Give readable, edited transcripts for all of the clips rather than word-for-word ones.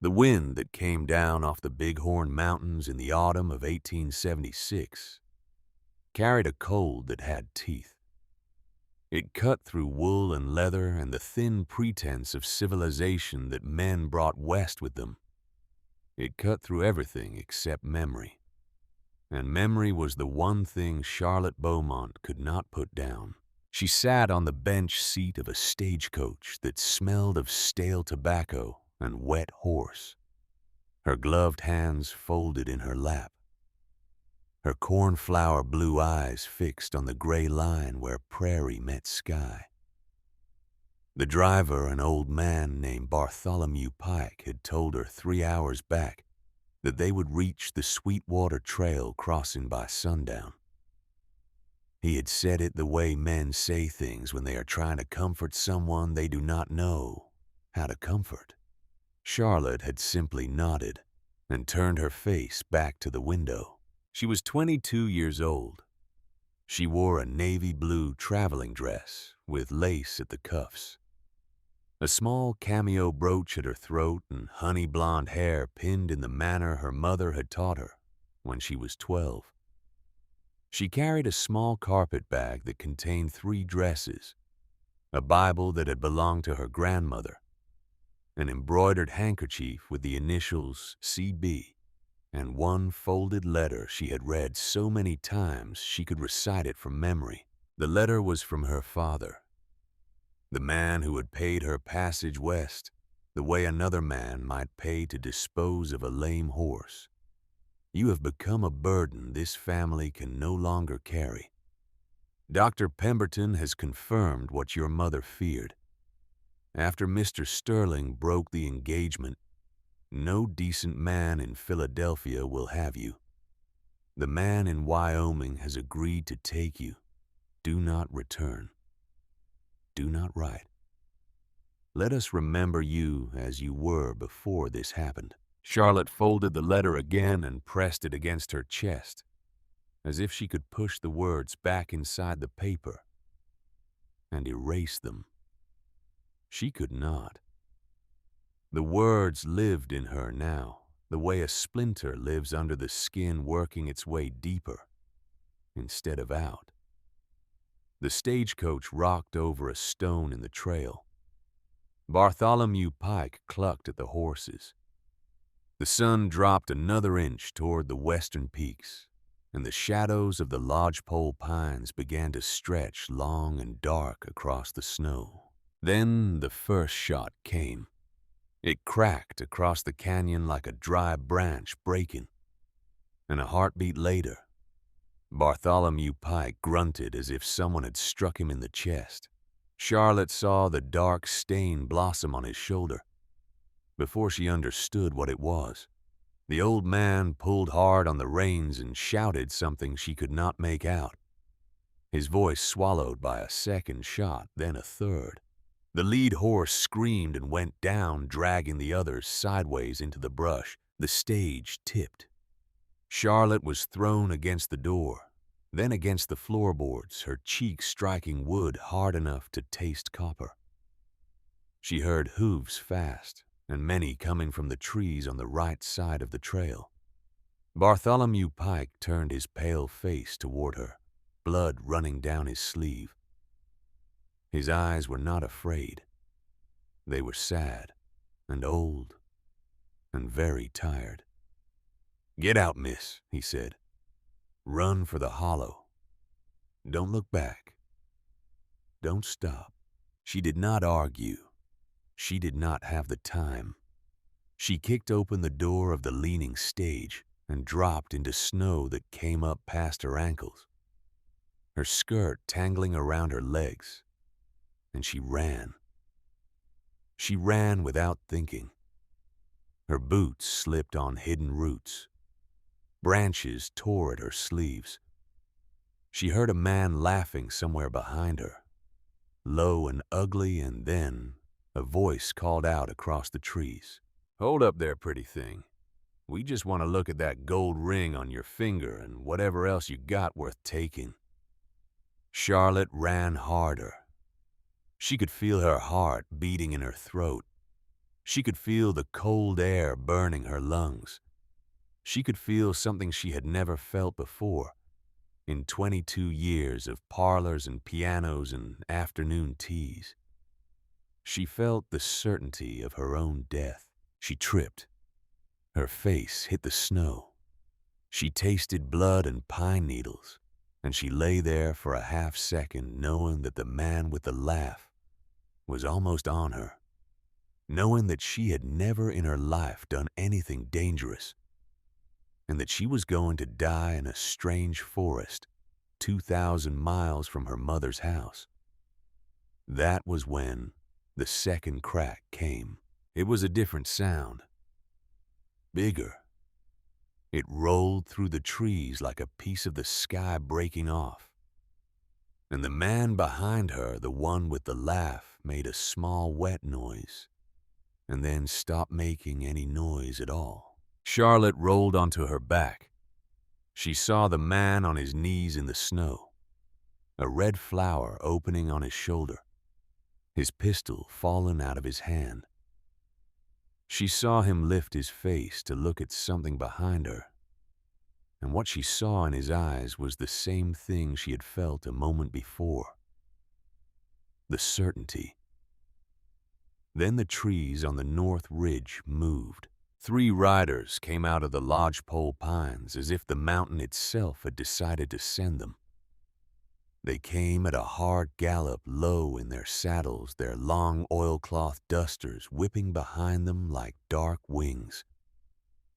The wind that came down off the Bighorn Mountains in the autumn of 1876 carried a cold that had teeth. It cut through wool and leather and the thin pretense of civilization that men brought west with them. It cut through everything except memory. And memory was the one thing Charlotte Beaumont could not put down. She sat on the bench seat of a stagecoach that smelled of stale tobacco and wet horse, her gloved hands folded in her lap, her cornflower blue eyes fixed on the gray line where prairie met sky. The driver, an old man named Bartholomew Pike, had told her 3 hours back that they would reach the Sweetwater Trail crossing by sundown. He had said it the way men say things when they are trying to comfort someone they do not know how to comfort. Charlotte had simply nodded and turned her face back to the window. She was 22 years old. She wore a navy blue traveling dress with lace at the cuffs, a small cameo brooch at her throat, and honey blonde hair pinned in the manner her mother had taught her when she was 12. She carried a small carpet bag that contained 3 dresses, a Bible that had belonged to her grandmother, an embroidered handkerchief with the initials CB, and one folded letter she had read so many times she could recite it from memory. The letter was from her father, the man who had paid her passage west the way another man might pay to dispose of a lame horse. You have become a burden this family can no longer carry. Dr. Pemberton has confirmed what your mother feared. After Mr. Sterling broke the engagement, no decent man in Philadelphia will have you. The man in Wyoming has agreed to take you. Do not return. Do not write. Let us remember you as you were before this happened. Charlotte folded the letter again and pressed it against her chest, as if she could push the words back inside the paper and erase them. She could not. The words lived in her now, the way a splinter lives under the skin working its way deeper instead of out. The stagecoach rocked over a stone in the trail. Bartholomew Pike clucked at the horses. The sun dropped another inch toward the western peaks, and the shadows of the lodgepole pines began to stretch long and dark across the snow. Then the first shot came. It cracked across the canyon like a dry branch breaking, and a heartbeat later, Bartholomew Pike grunted as if someone had struck him in the chest. Charlotte saw the dark stain blossom on his shoulder. Before she understood what it was, the old man pulled hard on the reins and shouted something she could not make out. His voice swallowed by a second shot, then a third. The lead horse screamed and went down, dragging the others sideways into the brush. The stage tipped. Charlotte was thrown against the door, then against the floorboards, her cheeks striking wood hard enough to taste copper. She heard hooves fast, and many coming from the trees on the right side of the trail. Bartholomew Pike turned his pale face toward her, blood running down his sleeve. His eyes were not afraid. They were sad and old and very tired. "Get out, miss," he said. "Run for the hollow. Don't look back. Don't stop." She did not argue. She did not have the time. She kicked open the door of the leaning stage and dropped into snow that came up past her ankles, her skirt tangling around her legs, and she ran. She ran without thinking. Her boots slipped on hidden roots. Branches tore at her sleeves. She heard a man laughing somewhere behind her, low and ugly, and then a voice called out across the trees. "Hold up there, pretty thing. We just want to look at that gold ring on your finger and whatever else you got worth taking." Charlotte ran harder. She could feel her heart beating in her throat. She could feel the cold air burning her lungs. She could feel something she had never felt before in 22 years of parlors and pianos and afternoon teas. She felt the certainty of her own death. She tripped. Her face hit the snow. She tasted blood and pine needles, and she lay there for a half second knowing that the man with the laugh was almost on her, knowing that she had never in her life done anything dangerous, and that she was going to die in a strange forest 2,000 miles from her mother's house. That was when the second crack came. It was a different sound. Bigger. It rolled through the trees like a piece of the sky breaking off. And the man behind her, the one with the laugh, made a small wet noise, and then stopped making any noise at all. Charlotte rolled onto her back. She saw the man on his knees in the snow, a red flower opening on his shoulder, his pistol fallen out of his hand. She saw him lift his face to look at something behind her, and what she saw in his eyes was the same thing she had felt a moment before. The certainty. Then the trees on the north ridge moved. 3 riders came out of the lodgepole pines as if the mountain itself had decided to send them. They came at a hard gallop, low in their saddles, their long oilcloth dusters whipping behind them like dark wings.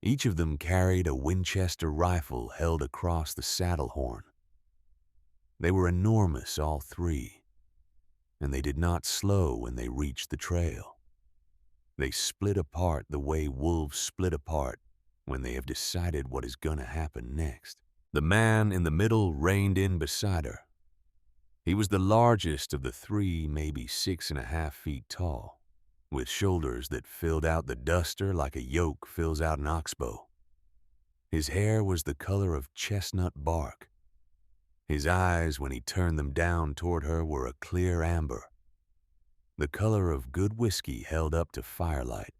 Each of them carried a Winchester rifle held across the saddle horn. They were enormous, all 3, and they did not slow when they reached the trail. They split apart the way wolves split apart when they have decided what is going to happen next. The man in the middle reined in beside her. He was the largest of the 3, maybe 6.5 feet tall, with shoulders that filled out the duster like a yoke fills out an oxbow. His hair was the color of chestnut bark. His eyes, when he turned them down toward her, were a clear amber, the color of good whiskey held up to firelight.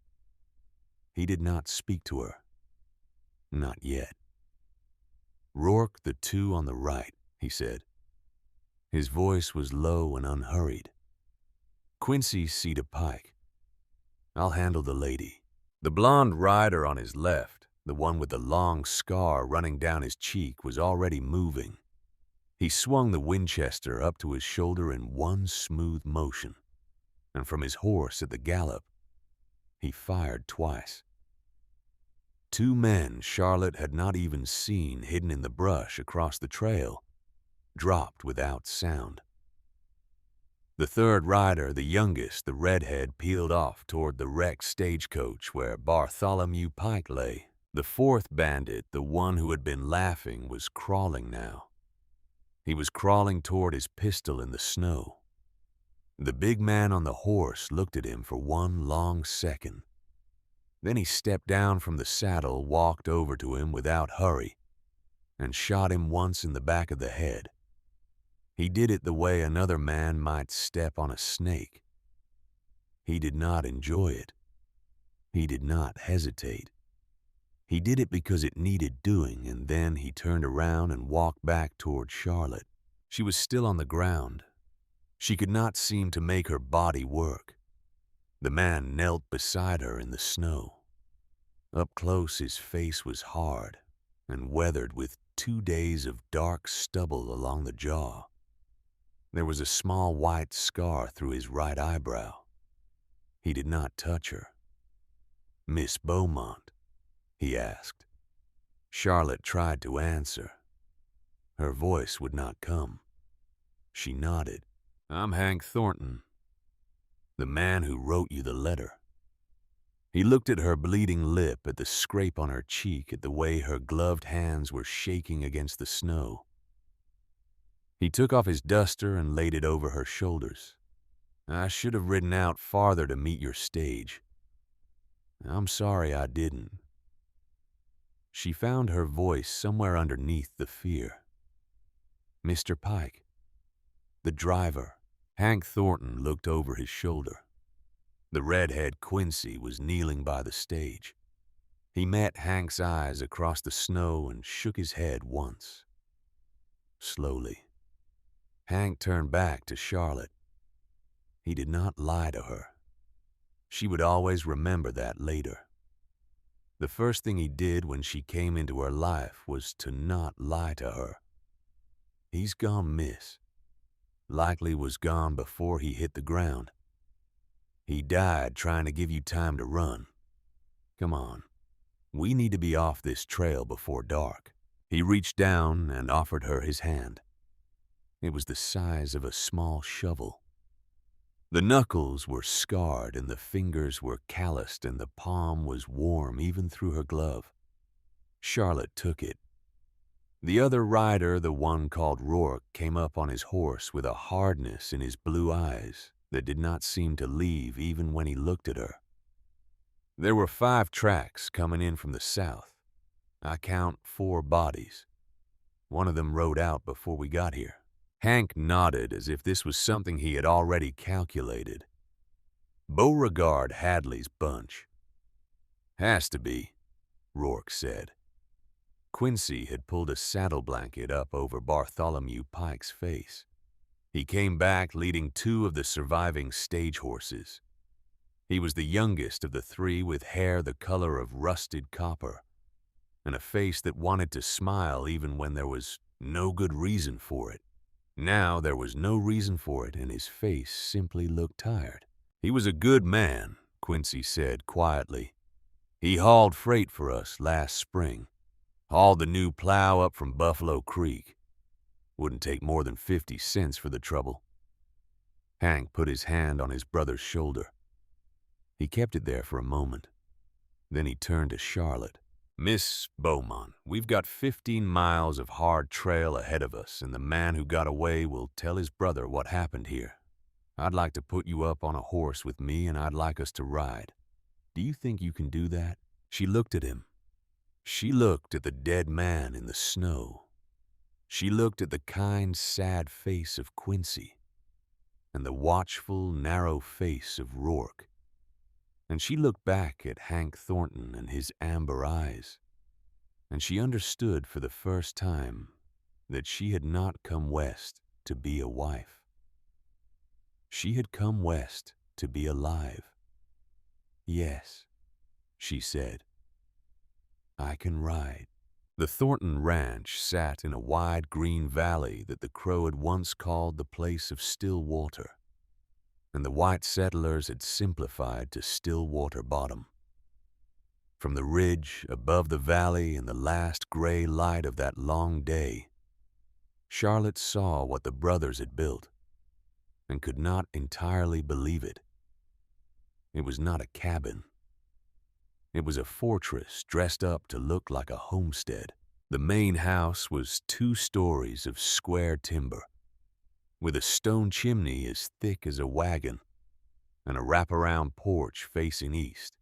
He did not speak to her. Not yet. "Rourke, the 2 on the right," he said. His voice was low and unhurried. "Quincy, Cedar Pike. I'll handle the lady." The blonde rider on his left, the one with the long scar running down his cheek, was already moving. He swung the Winchester up to his shoulder in one smooth motion, and from his horse at the gallop, he fired twice. 2 men Charlotte had not even seen hidden in the brush across the trail dropped without sound. The 3rd rider, the youngest, the redhead, peeled off toward the wrecked stagecoach where Bartholomew Pike lay. The 4th bandit, the one who had been laughing, was crawling now. He was crawling toward his pistol in the snow. The big man on the horse looked at him for one long second. Then he stepped down from the saddle, walked over to him without hurry, and shot him once in the back of the head. He did it the way another man might step on a snake. He did not enjoy it. He did not hesitate. He did it because it needed doing, and then he turned around and walked back toward Charlotte. She was still on the ground. She could not seem to make her body work. The man knelt beside her in the snow. Up close, his face was hard and weathered with 2 days of dark stubble along the jaw. There was a small white scar through his right eyebrow. He did not touch her. "Miss Beaumont?" he asked. Charlotte tried to answer. Her voice would not come. She nodded. "I'm Hank Thornton, the man who wrote you the letter." He looked at her bleeding lip, at the scrape on her cheek, at the way her gloved hands were shaking against the snow. He took off his duster and laid it over her shoulders. "I should have ridden out farther to meet your stage. I'm sorry I didn't." She found her voice somewhere underneath the fear. "Mr. Pike, the driver." Hank Thornton looked over his shoulder. The redhead Quincy was kneeling by the stage. He met Hank's eyes across the snow and shook his head once. Slowly, Hank turned back to Charlotte. He did not lie to her. She would always remember that later. The first thing he did when she came into her life was to not lie to her. He's gone, miss. Likely was gone before he hit the ground. He died trying to give you time to run. Come on. We need to be off this trail before dark. He reached down and offered her his hand. It was the size of a small shovel. The knuckles were scarred and the fingers were calloused and the palm was warm even through her glove. Charlotte took it. The other rider, the one called Rourke, came up on his horse with a hardness in his blue eyes that did not seem to leave even when he looked at her. There were 5 tracks coming in from the south. I count 4 bodies. One of them rode out before we got here. Hank nodded as if this was something he had already calculated. Beauregard Hadley's bunch. Has to be, Rourke said. Quincy had pulled a saddle blanket up over Bartholomew Pike's face. He came back leading 2 of the surviving stage horses. He was the youngest of the 3 with hair the color of rusted copper and a face that wanted to smile even when there was no good reason for it. Now there was no reason for it and his face simply looked tired. He was a good man, Quincy said quietly. He hauled freight for us last spring. Hauled the new plow up from Buffalo Creek. Wouldn't take more than 50 cents for the trouble. Hank put his hand on his brother's shoulder. He kept it there for a moment. Then he turned to Charlotte. Miss Beaumont, we've got 15 miles of hard trail ahead of us, and the man who got away will tell his brother what happened here. I'd like to put you up on a horse with me, and I'd like us to ride. Do you think you can do that? She looked at him. She looked at the dead man in the snow. She looked at the kind, sad face of Quincy and the watchful, narrow face of Rourke. And she looked back at Hank Thornton and his amber eyes, and she understood for the first time that she had not come west to be a wife. She had come west to be alive. Yes, she said, I can ride. The Thornton Ranch sat in a wide green valley that the Crow had once called the place of still water, and the white settlers had simplified to Stillwater Bottom. From the ridge above the valley in the last gray light of that long day, Charlotte saw what the brothers had built and could not entirely believe it. It was not a cabin. It was a fortress dressed up to look like a homestead. The main house was 2 stories of square timber, with a stone chimney as thick as a wagon and a wraparound porch facing east.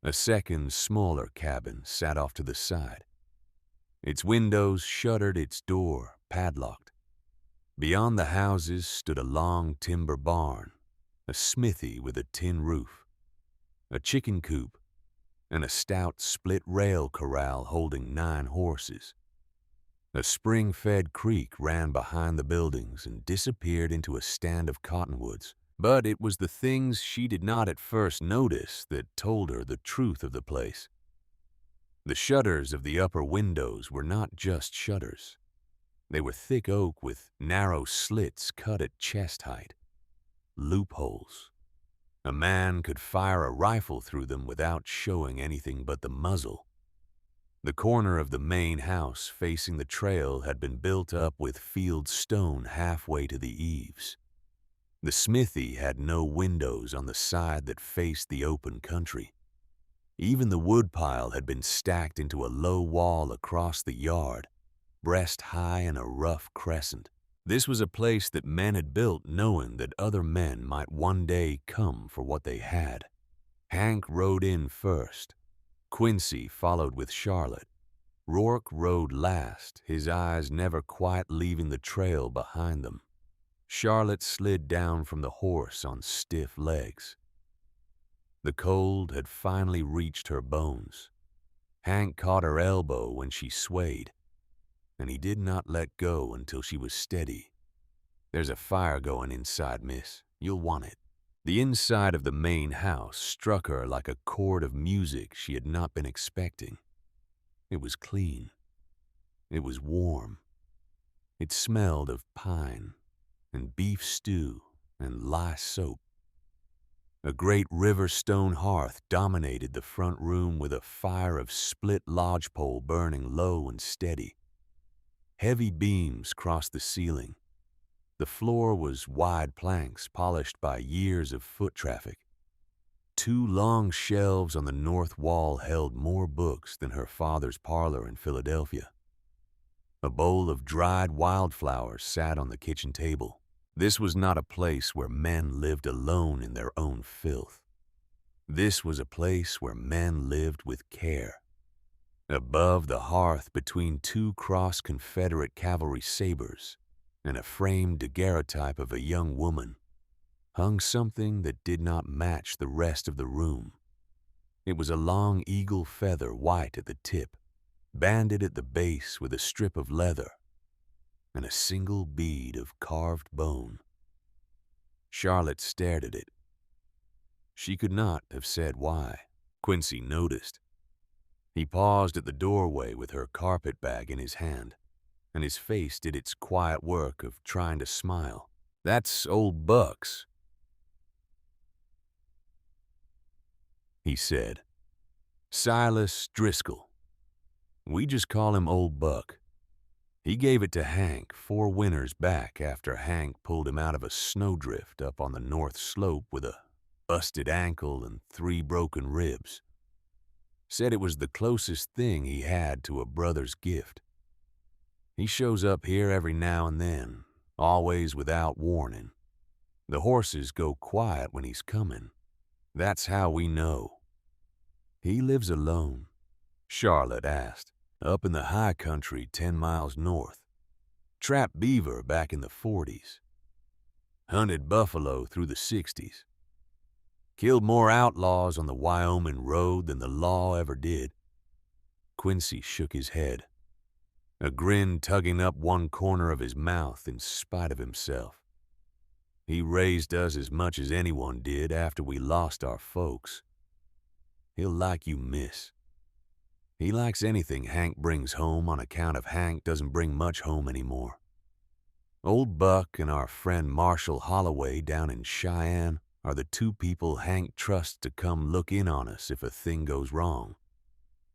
A second, smaller cabin sat off to the side. Its windows shuttered, its door padlocked. Beyond the houses stood a long timber barn, a smithy with a tin roof, a chicken coop, and a stout split-rail corral holding 9 horses. A spring-fed creek ran behind the buildings and disappeared into a stand of cottonwoods. But it was the things she did not at first notice that told her the truth of the place. The shutters of the upper windows were not just shutters. They were thick oak with narrow slits cut at chest height. Loopholes. A man could fire a rifle through them without showing anything but the muzzle. The corner of the main house facing the trail had been built up with field stone halfway to the eaves. The smithy had no windows on the side that faced the open country. Even the woodpile had been stacked into a low wall across the yard, breast high in a rough crescent. This was a place that men had built knowing that other men might one day come for what they had. Hank rode in first. Quincy followed with Charlotte. Rourke rode last, his eyes never quite leaving the trail behind them. Charlotte slid down from the horse on stiff legs. The cold had finally reached her bones. Hank caught her elbow when she swayed, and he did not let go until she was steady. "There's a fire going inside, miss. You'll want it." The inside of the main house struck her like a chord of music she had not been expecting. It was clean. It was warm. It smelled of pine and beef stew and lye soap. A great river stone hearth dominated the front room with a fire of split lodgepole burning low and steady. Heavy beams crossed the ceiling. The floor was wide planks polished by years of foot traffic. 2 long shelves on the north wall held more books than her father's parlor in Philadelphia. A bowl of dried wildflowers sat on the kitchen table. This was not a place where men lived alone in their own filth. This was a place where men lived with care. Above the hearth, between 2 crossed Confederate cavalry sabers and a framed daguerreotype of a young woman, hung something that did not match the rest of the room. It was a long eagle feather, white at the tip, banded at the base with a strip of leather, and a single bead of carved bone. Charlotte stared at it. She could not have said why. Quincy noticed. He paused at the doorway with her carpet bag in his hand, and his face did its quiet work of trying to smile. "That's old Buck's," he said. "Silas Driscoll. We just call him Old Buck. He gave it to Hank 4 winters back after Hank pulled him out of a snowdrift up on the north slope with a busted ankle and 3 broken ribs. Said it was the closest thing he had to a brother's gift. He shows up here every now and then, always without warning. The horses go quiet when he's coming. That's how we know." "He lives alone?" Charlotte asked. "Up in the high country 10 miles north. Trapped beaver back in the 40s. Hunted buffalo through the 60s. Killed more outlaws on the Wyoming road than the law ever did." Quincy shook his head, a grin tugging up one corner of his mouth in spite of himself. "He raised us as much as anyone did after we lost our folks. He'll like you, miss. He likes anything Hank brings home on account of Hank doesn't bring much home anymore. Old Buck and our friend Marshall Holloway down in Cheyenne are the 2 people Hank trusts to come look in on us if a thing goes wrong.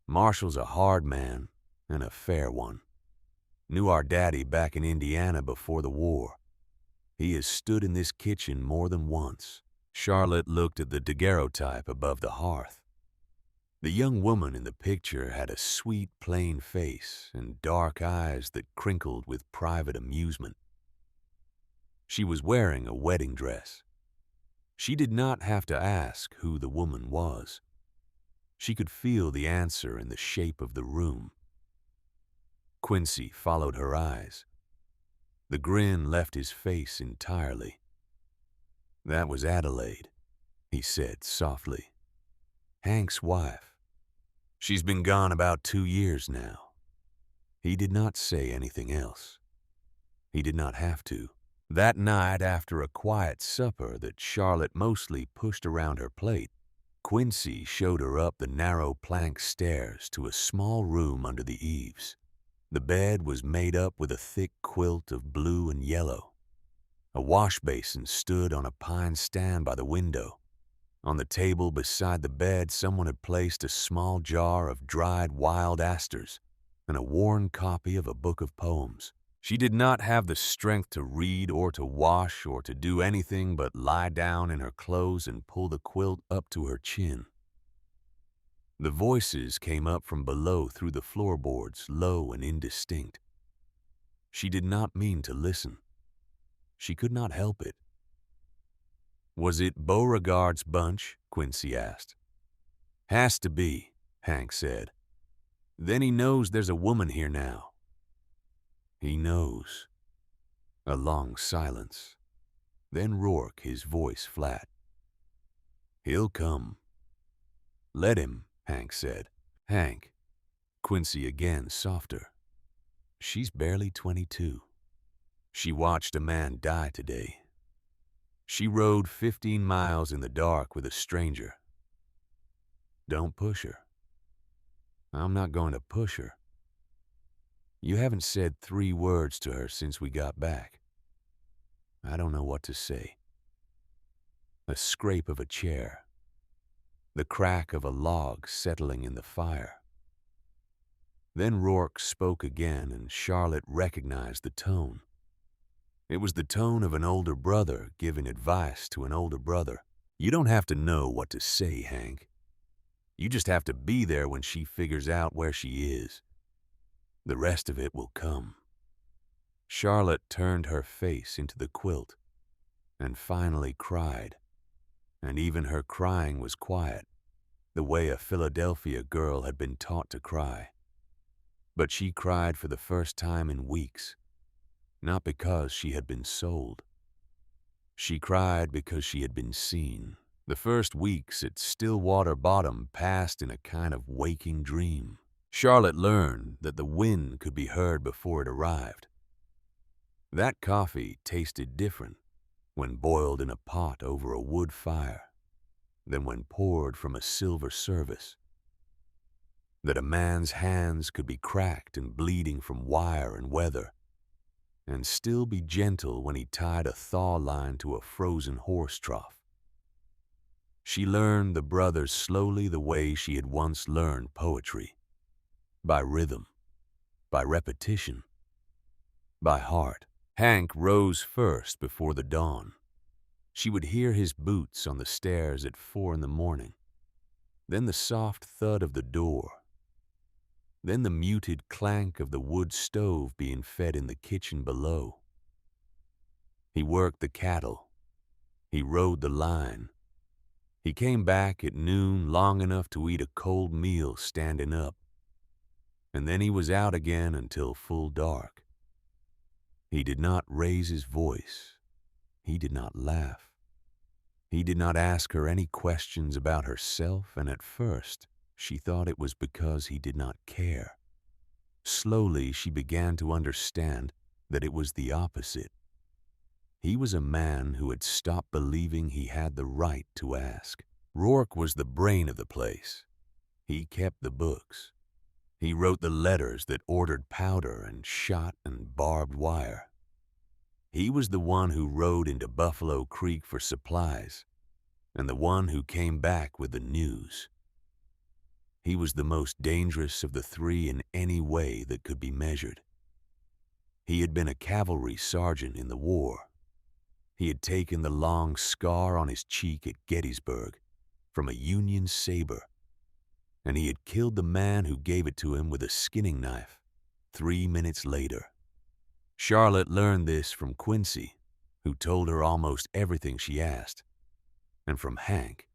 Marshall's a hard man and a fair one. Knew our daddy back in Indiana before the war. He has stood in this kitchen more than once." Charlotte looked at the daguerreotype above the hearth. The young woman in the picture had a sweet, plain face and dark eyes that crinkled with private amusement. She was wearing a wedding dress. She did not have to ask who the woman was. She could feel the answer in the shape of the room. Quincy followed her eyes. The grin left his face entirely. "That was Adelaide," he said softly. "Hank's wife. She's been gone about 2 years now." He did not say anything else. He did not have to. That night, after a quiet supper that Charlotte mostly pushed around her plate, Quincy showed her up the narrow plank stairs to a small room under the eaves. The bed was made up with a thick quilt of blue and yellow. A wash basin stood on a pine stand by the window. On the table beside the bed, someone had placed a small jar of dried wild asters and a worn copy of a book of poems. She did not have the strength to read or to wash or to do anything but lie down in her clothes and pull the quilt up to her chin. The voices came up from below through the floorboards, low and indistinct. She did not mean to listen. She could not help it. "Was it Beauregard's bunch?" Quincy asked. "Has to be," Hank said. "Then he knows there's a woman here now." "He knows." A long silence. Then Rourke, his voice flat. "He'll come. Let him, Hank said. Hank, Quincy again, softer. She's barely 22. She watched a man die today. She rode 15 miles in the dark with a stranger. Don't push her. I'm not going to push her. You haven't said 3 words to her since we got back. I don't know what to say. A scrape of a chair. The crack of a log settling in the fire. Then Rourke spoke again, and Charlotte recognized the tone. It was the tone of an older brother giving advice to an older brother. You don't have to know what to say, Hank. You just have to be there when she figures out where she is. The rest of it will come. Charlotte turned her face into the quilt and finally cried. And even her crying was quiet, the way a Philadelphia girl had been taught to cry. But she cried for the first time in weeks, not because she had been sold. She cried because she had been seen. The first weeks at Stillwater Bottom passed in a kind of waking dream. Charlotte learned that the wind could be heard before it arrived. That coffee tasted different when boiled in a pot over a wood fire than when poured from a silver service. That a man's hands could be cracked and bleeding from wire and weather, and still be gentle when he tied a thaw line to a frozen horse trough. She learned the brothers slowly the way she had once learned poetry, by rhythm, by repetition, by heart. Hank rose first before the dawn. She would hear his boots on the stairs at 4 a.m, then the soft thud of the door, then the muted clank of the wood stove being fed in the kitchen below. He worked the cattle. He rode the line. He came back at noon long enough to eat a cold meal standing up, and then he was out again until full dark. He did not raise his voice. He did not laugh. He did not ask her any questions about herself, and at first she thought it was because he did not care. Slowly she began to understand that it was the opposite. He was a man who had stopped believing he had the right to ask. Rourke was the brain of the place. He kept the books. He wrote the letters that ordered powder and shot and barbed wire. He was the one who rode into Buffalo Creek for supplies, and the one who came back with the news. He was the most dangerous of the 3 in any way that could be measured. He had been a cavalry sergeant in the war. He had taken the long scar on his cheek at Gettysburg from a Union saber, and he had killed the man who gave it to him with a skinning knife 3 minutes later. Charlotte learned this from Quincy, who told her almost everything she asked, and from Hank,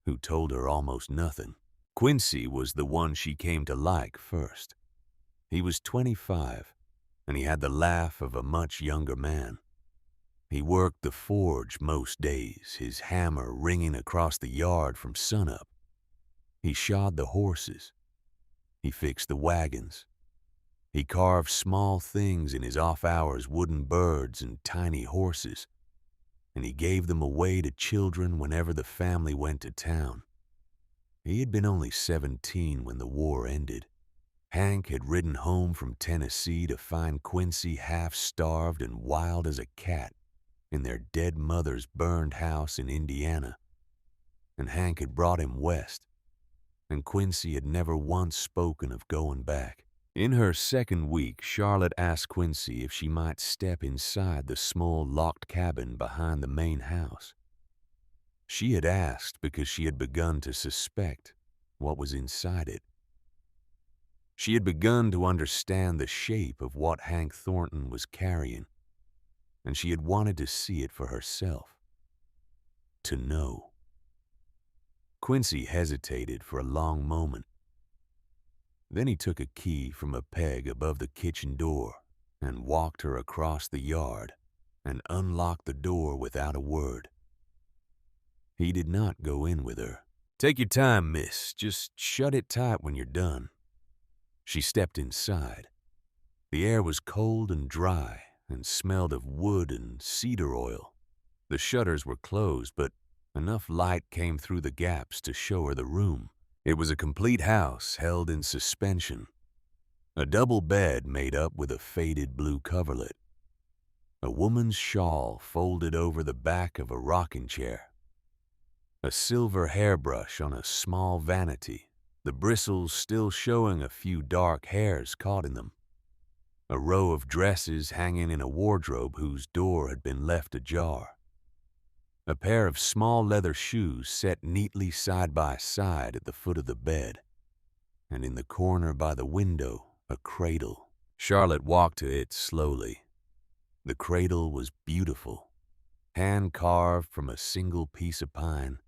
who told her almost nothing. Quincy was the one she came to like first. He was 25, and he had the laugh of a much younger man. He worked the forge most days, his hammer ringing across the yard from sunup. He shod the horses. He fixed the wagons. He carved small things in his off-hours, wooden birds and tiny horses, and he gave them away to children whenever the family went to town. He had been only 17 when the war ended. Hank had ridden home from Tennessee to find Quincy half-starved and wild as a cat in their dead mother's burned house in Indiana, and Hank had brought him west, and Quincy had never once spoken of going back. In her second week, Charlotte asked Quincy if she might step inside the small locked cabin behind the main house. She had asked because she had begun to suspect what was inside it. She had begun to understand the shape of what Hank Thornton was carrying, and she had wanted to see it for herself, to know. Quincy hesitated for a long moment. Then he took a key from a peg above the kitchen door and walked her across the yard and unlocked the door without a word. He did not go in with her. Take your time, miss. Just shut it tight when you're done. She stepped inside. The air was cold and dry and smelled of wood and cedar oil. The shutters were closed, but enough light came through the gaps to show her the room. It was a complete house held in suspension. A double bed made up with a faded blue coverlet. A woman's shawl folded over the back of a rocking chair. A silver hairbrush on a small vanity, the bristles still showing a few dark hairs caught in them. A row of dresses hanging in a wardrobe whose door had been left ajar. A pair of small leather shoes set neatly side by side at the foot of the bed. And in the corner by the window, a cradle. Charlotte walked to it slowly. The cradle was beautiful, hand-carved from a single piece of pine.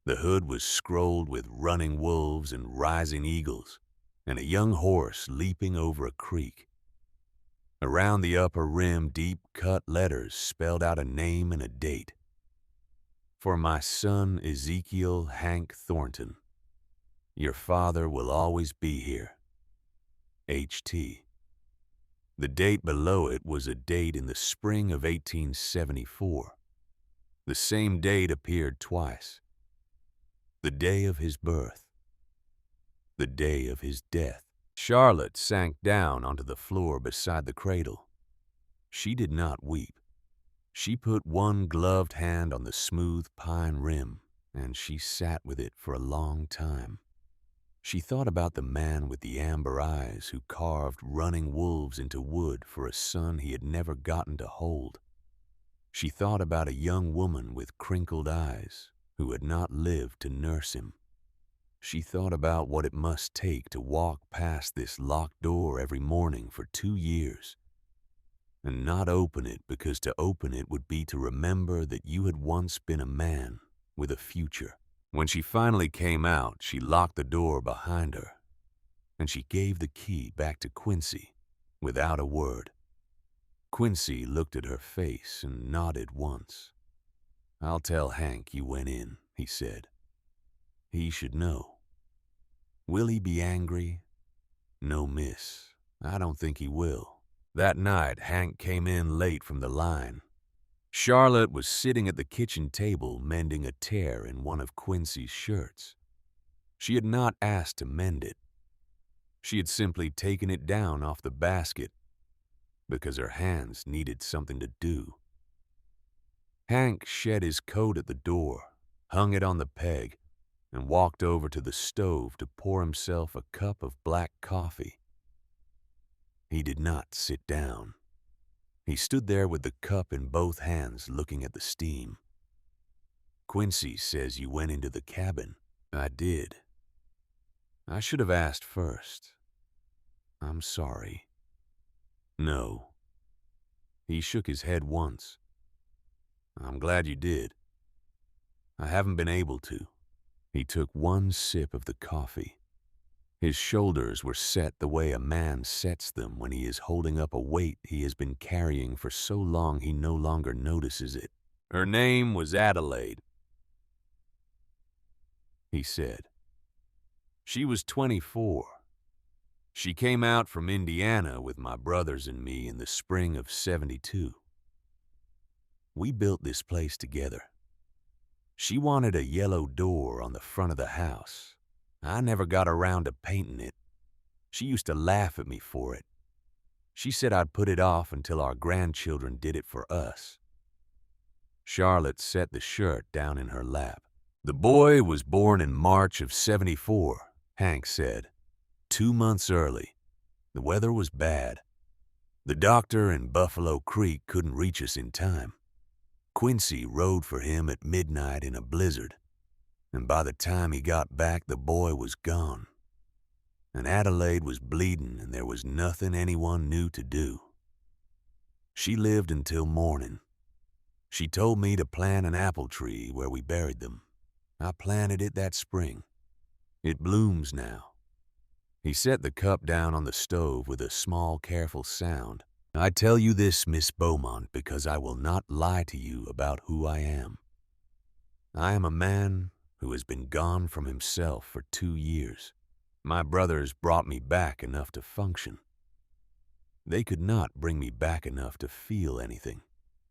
The hood was scrolled with running wolves and rising eagles, and a young horse leaping over a creek. Around the upper rim, deep-cut letters spelled out a name and a date. For my son Ezekiel Hank Thornton. Your father will always be here. H.T. The date below it was a date in the spring of 1874. The same date appeared twice. The day of his birth. The day of his death. Charlotte sank down onto the floor beside the cradle. She did not weep. She put one gloved hand on the smooth pine rim, and she sat with it for a long time. She thought about the man with the amber eyes who carved running wolves into wood for a son he had never gotten to hold. She thought about a young woman with crinkled eyes who had not lived to nurse him. She thought about what it must take to walk past this locked door every morning for 2 years and not open it because to open it would be to remember that you had once been a man with a future. When she finally came out, she locked the door behind her, and she gave the key back to Quincy without a word. Quincy looked at her face and nodded once. "I'll tell Hank you went in," he said. "He should know." "Will he be angry?" "No, miss. I don't think he will." That night, Hank came in late from the line. Charlotte was sitting at the kitchen table mending a tear in one of Quincy's shirts. She had not asked to mend it. She had simply taken it down off the basket because her hands needed something to do. Hank shed his coat at the door, hung it on the peg, and walked over to the stove to pour himself a cup of black coffee. He did not sit down. He stood there with the cup in both hands looking at the steam. "Quincy says you went into the cabin." "I did. I should have asked first. I'm sorry." "No." He shook his head once. "I'm glad you did. I haven't been able to." He took one sip of the coffee. His shoulders were set the way a man sets them when he is holding up a weight he has been carrying for so long he no longer notices it. "Her name was Adelaide," he said. "She was 24. She came out from Indiana with my brothers and me in the spring of '72. We built this place together. She wanted a yellow door on the front of the house. I never got around to painting it. She used to laugh at me for it. She said I'd put it off until our grandchildren did it for us." Charlotte set the shirt down in her lap. "The boy was born in March of '74, Hank said. 2 months early. The weather was bad. The doctor in Buffalo Creek couldn't reach us in time. Quincy rode for him at midnight in a blizzard, and by the time he got back, the boy was gone. And Adelaide was bleeding, and there was nothing anyone knew to do. She lived until morning. She told me to plant an apple tree where we buried them. I planted it that spring. It blooms now." He set the cup down on the stove with a small, careful sound. "I tell you this, Miss Beaumont, because I will not lie to you about who I am. I am a man who has been gone from himself for 2 years. My brothers brought me back enough to function. They could not bring me back enough to feel anything.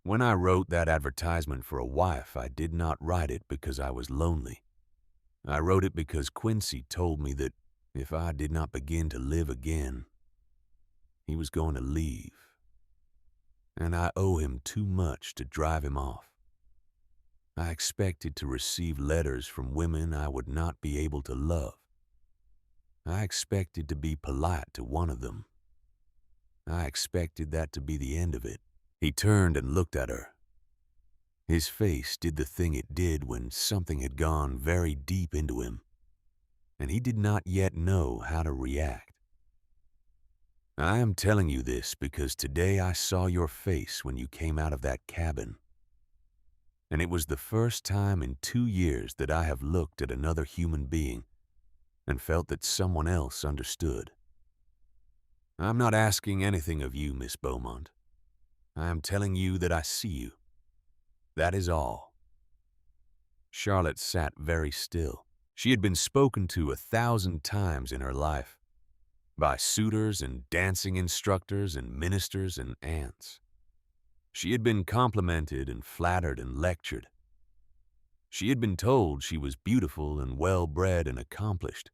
When I wrote that advertisement for a wife, I did not write it because I was lonely. I wrote it because Quincy told me that if I did not begin to live again, he was going to leave. And I owe him too much to drive him off. I expected to receive letters from women I would not be able to love. I expected to be polite to one of them. I expected that to be the end of it. He turned and looked at her. His face did the thing it did when something had gone very deep into him, and he did not yet know how to react. I am telling you this because today I saw your face when you came out of that cabin, and it was the first time in 2 years that I have looked at another human being and felt that someone else understood. I'm not asking anything of you, Miss Beaumont. I am telling you that I see you. That is all. Charlotte sat very still. She had been spoken to 1,000 times in her life, by suitors and dancing instructors and ministers and aunts. She had been complimented and flattered and lectured. She had been told she was beautiful and well-bred and accomplished.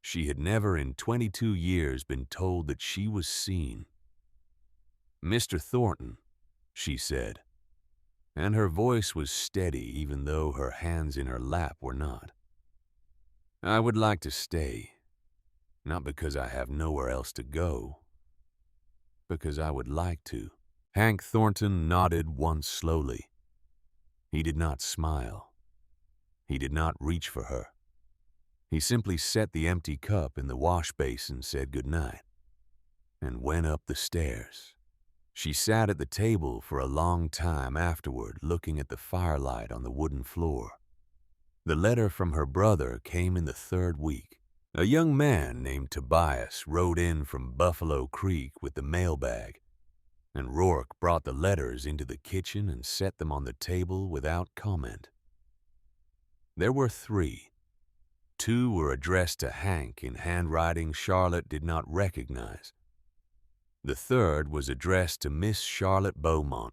She had never in 22 years been told that she was seen. "Mr. Thornton," she said, and her voice was steady even though her hands in her lap were not. "I would like to stay, not because I have nowhere else to go, because I would like to." Hank Thornton nodded once slowly. He did not smile. He did not reach for her. He simply set the empty cup in the wash basin, said goodnight, and went up the stairs. She sat at the table for a long time afterward, looking at the firelight on the wooden floor. The letter from her brother came in the 3rd week. A young man named Tobias rode in from Buffalo Creek with the mailbag, and Rourke brought the letters into the kitchen and set them on the table without comment. There were 3. 2 were addressed to Hank in handwriting Charlotte did not recognize. The 3rd was addressed to Miss Charlotte Beaumont,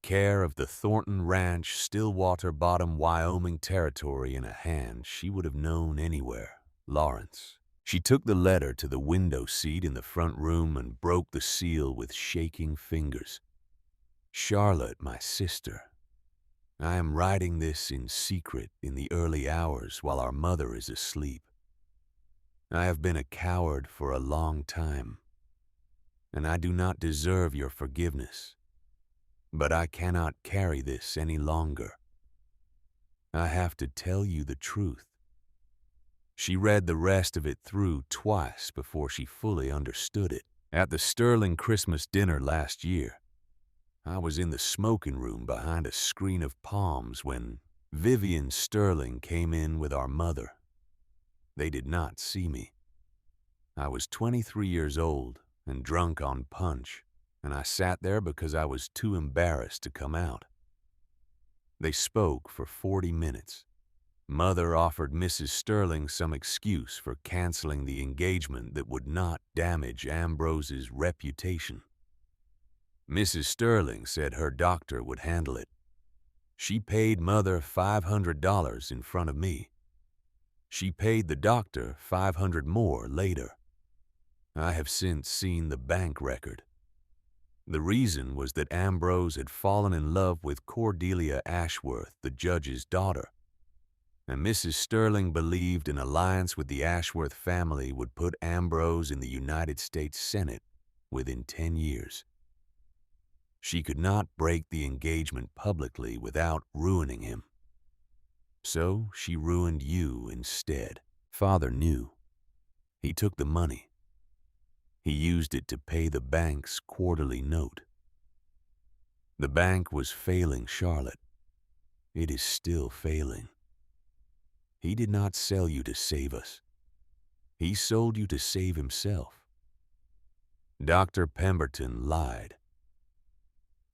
care of the Thornton Ranch, Stillwater Bottom, Wyoming Territory, in a hand she would have known anywhere, Lawrence. She took the letter to the window seat in the front room and broke the seal with shaking fingers. "Charlotte, my sister, I am writing this in secret in the early hours while our mother is asleep. I have been a coward for a long time, and I do not deserve your forgiveness, but I cannot carry this any longer. I have to tell you the truth." She read the rest of it through twice before she fully understood it. "At the Sterling Christmas dinner last year, I was in the smoking room behind a screen of palms when Vivian Sterling came in with our mother. They did not see me. I was 23 years old and drunk on punch, and I sat there because I was too embarrassed to come out. They spoke for 40 minutes. Mother offered Mrs. Sterling some excuse for canceling the engagement that would not damage Ambrose's reputation. Mrs. Sterling said her doctor would handle it. She paid Mother $500 in front of me. She paid the doctor $500 more later. I have since seen the bank record. The reason was that Ambrose had fallen in love with Cordelia Ashworth, the judge's daughter, and Mrs. Sterling believed an alliance with the Ashworth family would put Ambrose in the United States Senate within 10 years. She could not break the engagement publicly without ruining him. So she ruined you instead. Father knew. He took the money. He used it to pay the bank's quarterly note. The bank was failing Charlotte. It is still failing. He did not sell you to save us. He sold you to save himself. Dr. Pemberton lied.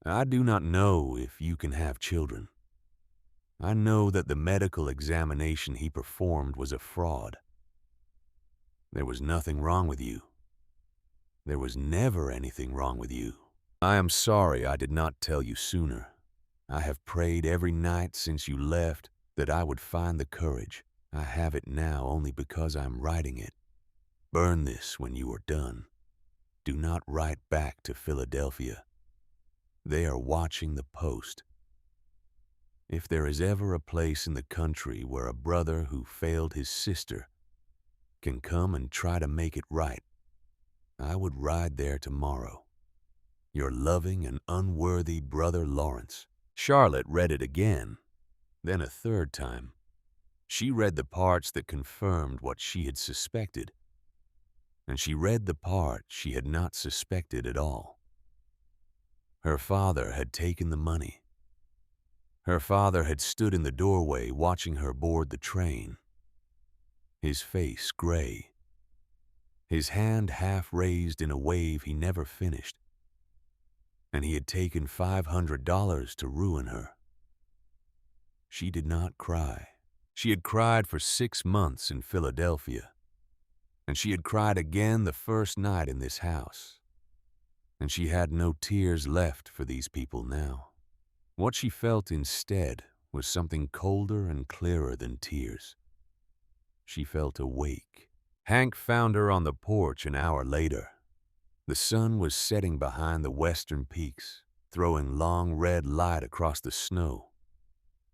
I do not know if you can have children. I know that the medical examination he performed was a fraud. There was nothing wrong with you. There was never anything wrong with you. I am sorry I did not tell you sooner. I have prayed every night since you left that I would find the courage. I have it now only because I am writing it. Burn this when you are done. Do not write back to Philadelphia. They are watching the post. If there is ever a place in the country where a brother who failed his sister can come and try to make it right, I would ride there tomorrow. Your loving and unworthy brother Lawrence. Charlotte read it again, then a third time. She read the parts that confirmed what she had suspected, and she read the part she had not suspected at all. Her father had taken the money. Her father had stood in the doorway watching her board the train, his face gray, his hand half raised in a wave he never finished, and he had taken $500 to ruin her. She did not cry. She had cried for 6 months in Philadelphia, and she had cried again the first night in this house, and she had no tears left for these people now. What she felt instead was something colder and clearer than tears. She felt awake. Hank found her on the porch an hour later. The sun was setting behind the western peaks, throwing long red light across the snow,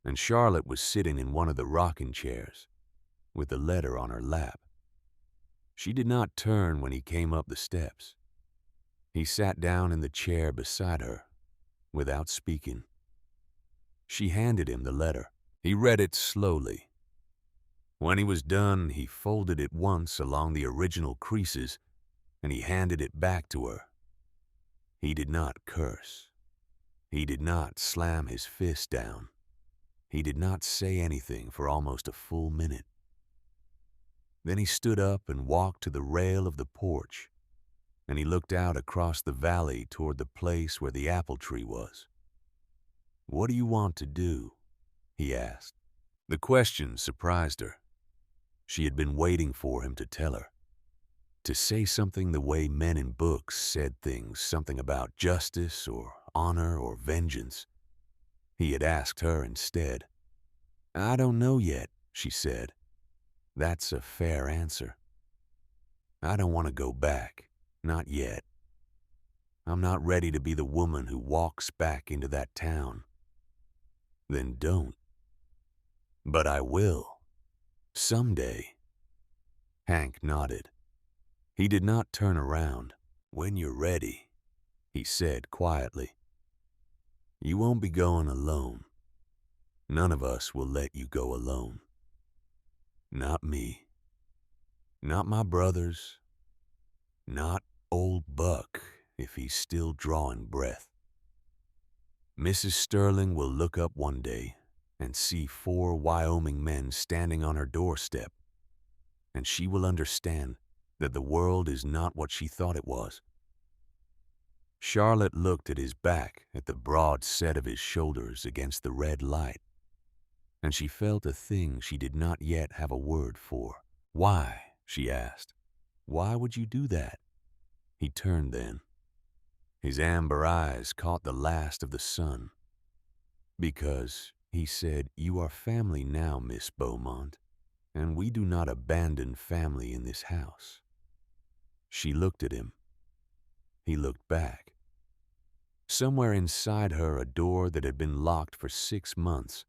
and Charlotte was sitting in one of the rocking chairs, with the letter on her lap. She did not turn when he came up the steps. He sat down in the chair beside her, without speaking. She handed him the letter. He read it slowly. When he was done, he folded it once along the original creases, and he handed it back to her. He did not curse. He did not slam his fist down. He did not say anything for almost a full minute. Then he stood up and walked to the rail of the porch, and he looked out across the valley toward the place where the apple tree was. "What do you want to do?" he asked. The question surprised her. She had been waiting for him to tell her, to say something the way men in books said things, something about justice or honor or vengeance. He had asked her instead. "I don't know yet," she said. "That's a fair answer. I don't want to go back, not yet. I'm not ready to be the woman who walks back into that town." "Then don't." "But I will. Someday." Hank nodded. He did not turn around. "When you're ready," he said quietly. "You won't be going alone. None of us will let you go alone. Not me. Not my brothers. Not old Buck, if he's still drawing breath. Mrs. Sterling will look up one day and see 4 Wyoming men standing on her doorstep, and she will understand that the world is not what she thought it was." Charlotte looked at his back, at the broad set of his shoulders against the red light, and she felt a thing she did not yet have a word for. "Why?" she asked. "Why would you do that?" He turned then. His amber eyes caught the last of the sun. "Because," he said, "you are family now, Miss Beaumont, and we do not abandon family in this house." She looked at him. He looked back. Somewhere inside her, a door that had been locked for 6 months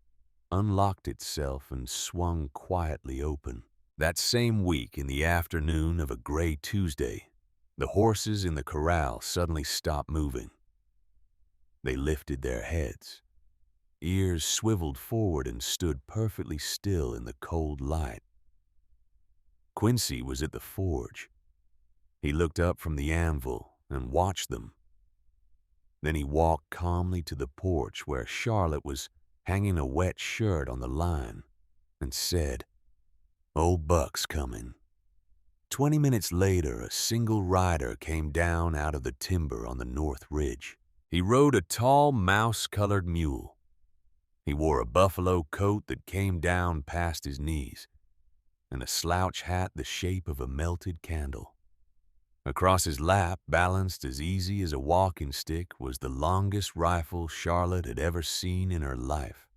unlocked itself and swung quietly open. That same week, in the afternoon of a gray Tuesday, the horses in the corral suddenly stopped moving. They lifted their heads. Ears swiveled forward and stood perfectly still in the cold light. Quincy was at the forge. He looked up from the anvil and watched them. Then he walked calmly to the porch where Charlotte was hanging a wet shirt on the line and said, "Old Buck's coming." 20 minutes later, a single rider came down out of the timber on the north ridge. He rode a tall, mouse-colored mule. He wore a buffalo coat that came down past his knees, and a slouch hat the shape of a melted candle. Across his lap, balanced as easy as a walking stick, was the longest rifle Charlotte had ever seen in her life.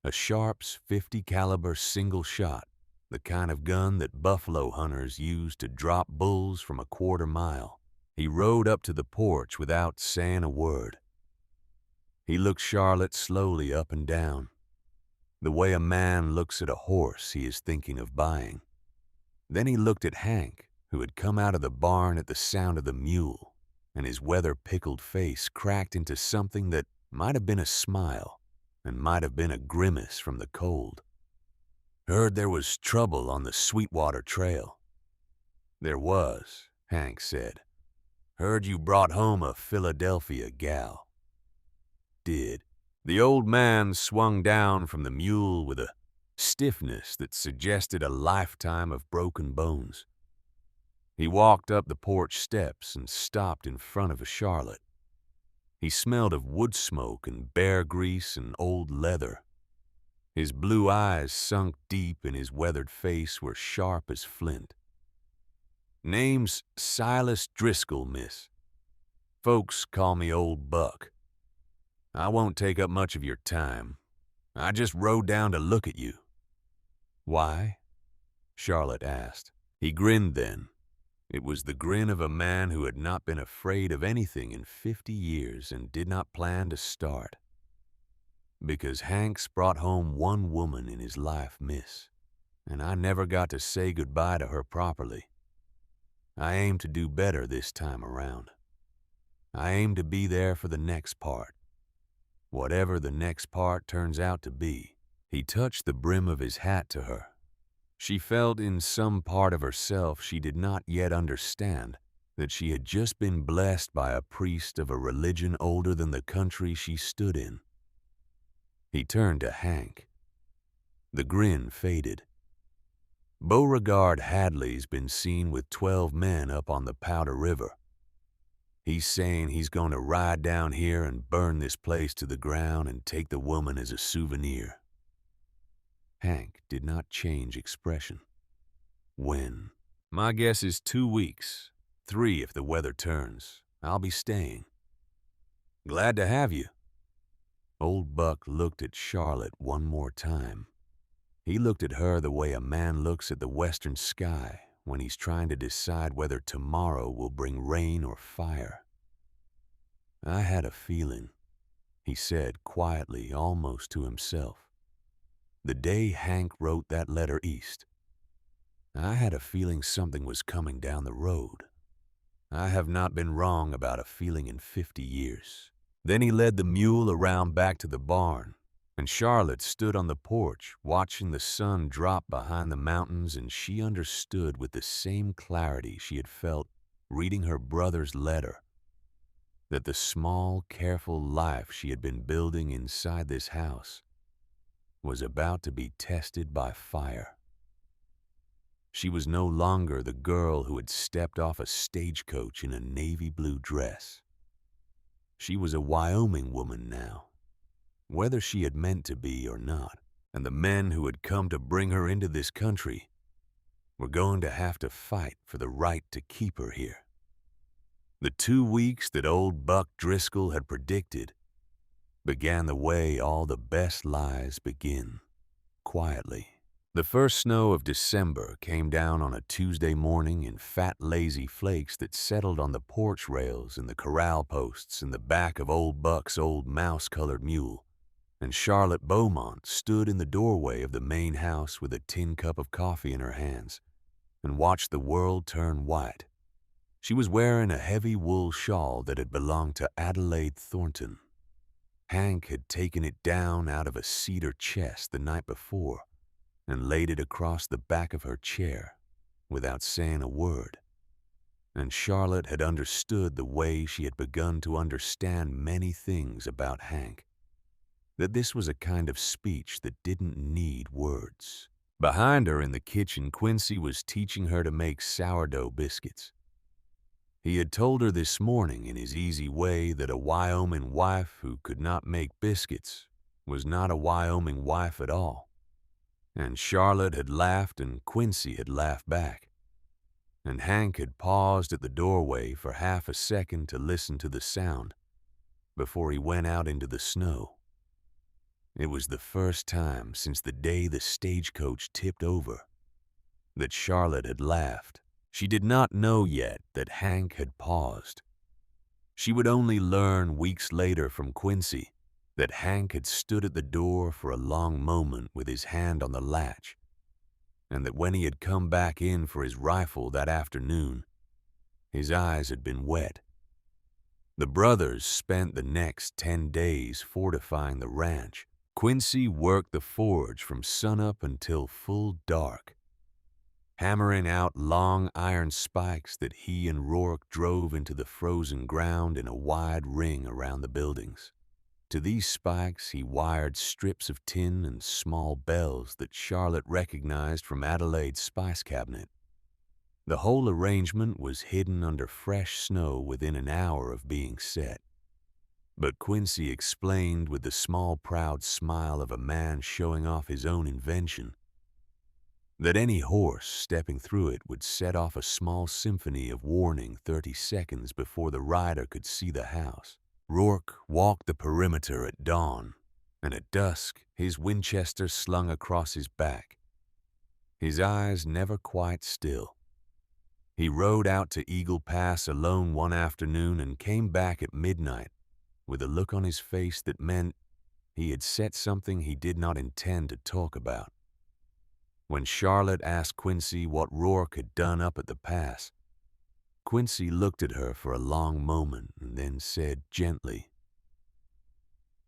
A Sharps .50 caliber single shot, the kind of gun that buffalo hunters use to drop bulls from a quarter mile. He rode up to the porch without saying a word. He looked Charlotte slowly up and down, the way a man looks at a horse he is thinking of buying. Then he looked at Hank, who had come out of the barn at the sound of the mule, and his weather-pickled face cracked into something that might have been a smile and might have been a grimace from the cold. "Heard there was trouble on the Sweetwater Trail." "There was," Hank said. "Heard you brought home a Philadelphia gal." "Did." The old man swung down from the mule with a stiffness that suggested a lifetime of broken bones. He walked up the porch steps and stopped in front of Charlotte. He smelled of wood smoke and bear grease and old leather. His blue eyes, sunk deep in his weathered face, were sharp as flint. "Name's Silas Driscoll, miss. Folks call me Old Buck. I won't take up much of your time. I just rode down to look at you." "Why?" Charlotte asked. He grinned then. It was the grin of a man who had not been afraid of anything in 50 years and did not plan to start. "Because Hank's brought home one woman in his life, miss, and I never got to say goodbye to her properly. I aim to do better this time around. I aim to be there for the next part. Whatever the next part turns out to be." He touched the brim of his hat to her. She felt in some part of herself she did not yet understand that she had just been blessed by a priest of a religion older than the country she stood in. He turned to Hank. The grin faded. "Beauregard Hadley's been seen with 12 men up on the Powder River. He's saying he's going to ride down here and burn this place to the ground and take the woman as a souvenir." Hank did not change expression. "When?" "My guess is 2 weeks. 3 if the weather turns. I'll be staying." "Glad to have you." Old Buck looked at Charlotte one more time. He looked at her the way a man looks at the western sky when he's trying to decide whether tomorrow will bring rain or fire. "I had a feeling," he said quietly, almost to himself. "The day Hank wrote that letter east, I had a feeling something was coming down the road. I have not been wrong about a feeling in 50 years. Then he led the mule around back to the barn, and Charlotte stood on the porch watching the sun drop behind the mountains, and she understood with the same clarity she had felt reading her brother's letter that the small, careful life she had been building inside this house was about to be tested by fire. She was no longer the girl who had stepped off a stagecoach in a navy blue dress. She was a Wyoming woman now, whether she had meant to be or not, and the men who had come to bring her into this country were going to have to fight for the right to keep her here. The 2 weeks that old Buck Driscoll had predicted began the way all the best lies begin, quietly. The first snow of December came down on a Tuesday morning in fat, lazy flakes that settled on the porch rails and the corral posts in the back of old Buck's old mouse-colored mule, and Charlotte Beaumont stood in the doorway of the main house with a tin cup of coffee in her hands and watched the world turn white. She was wearing a heavy wool shawl that had belonged to Adelaide Thornton. Hank had taken it down out of a cedar chest the night before and laid it across the back of her chair without saying a word. And Charlotte had understood the way she had begun to understand many things about Hank, that this was a kind of speech that didn't need words. Behind her in the kitchen, Quincy was teaching her to make sourdough biscuits. He had told her this morning in his easy way that a Wyoming wife who could not make biscuits was not a Wyoming wife at all, and Charlotte had laughed and Quincy had laughed back, and Hank had paused at the doorway for half a second to listen to the sound before he went out into the snow. It was the first time since the day the stagecoach tipped over that Charlotte had laughed. She did not know yet that Hank had paused. She would only learn weeks later from Quincy that Hank had stood at the door for a long moment with his hand on the latch, and that when he had come back in for his rifle that afternoon, his eyes had been wet. The brothers spent the next 10 days fortifying the ranch. Quincy worked the forge from sunup until full dark, hammering out long iron spikes that he and Rourke drove into the frozen ground in a wide ring around the buildings. To these spikes he wired strips of tin and small bells that Charlotte recognized from Adelaide's spice cabinet. The whole arrangement was hidden under fresh snow within an hour of being set. But Quincy explained with the small, proud smile of a man showing off his own invention that any horse stepping through it would set off a small symphony of warning 30 seconds before the rider could see the house. Rourke walked the perimeter at dawn, and at dusk his Winchester slung across his back, his eyes never quite still. He rode out to Eagle Pass alone one afternoon and came back at midnight with a look on his face that meant he had said something he did not intend to talk about. When Charlotte asked Quincy what Rourke had done up at the pass, Quincy looked at her for a long moment and then said gently,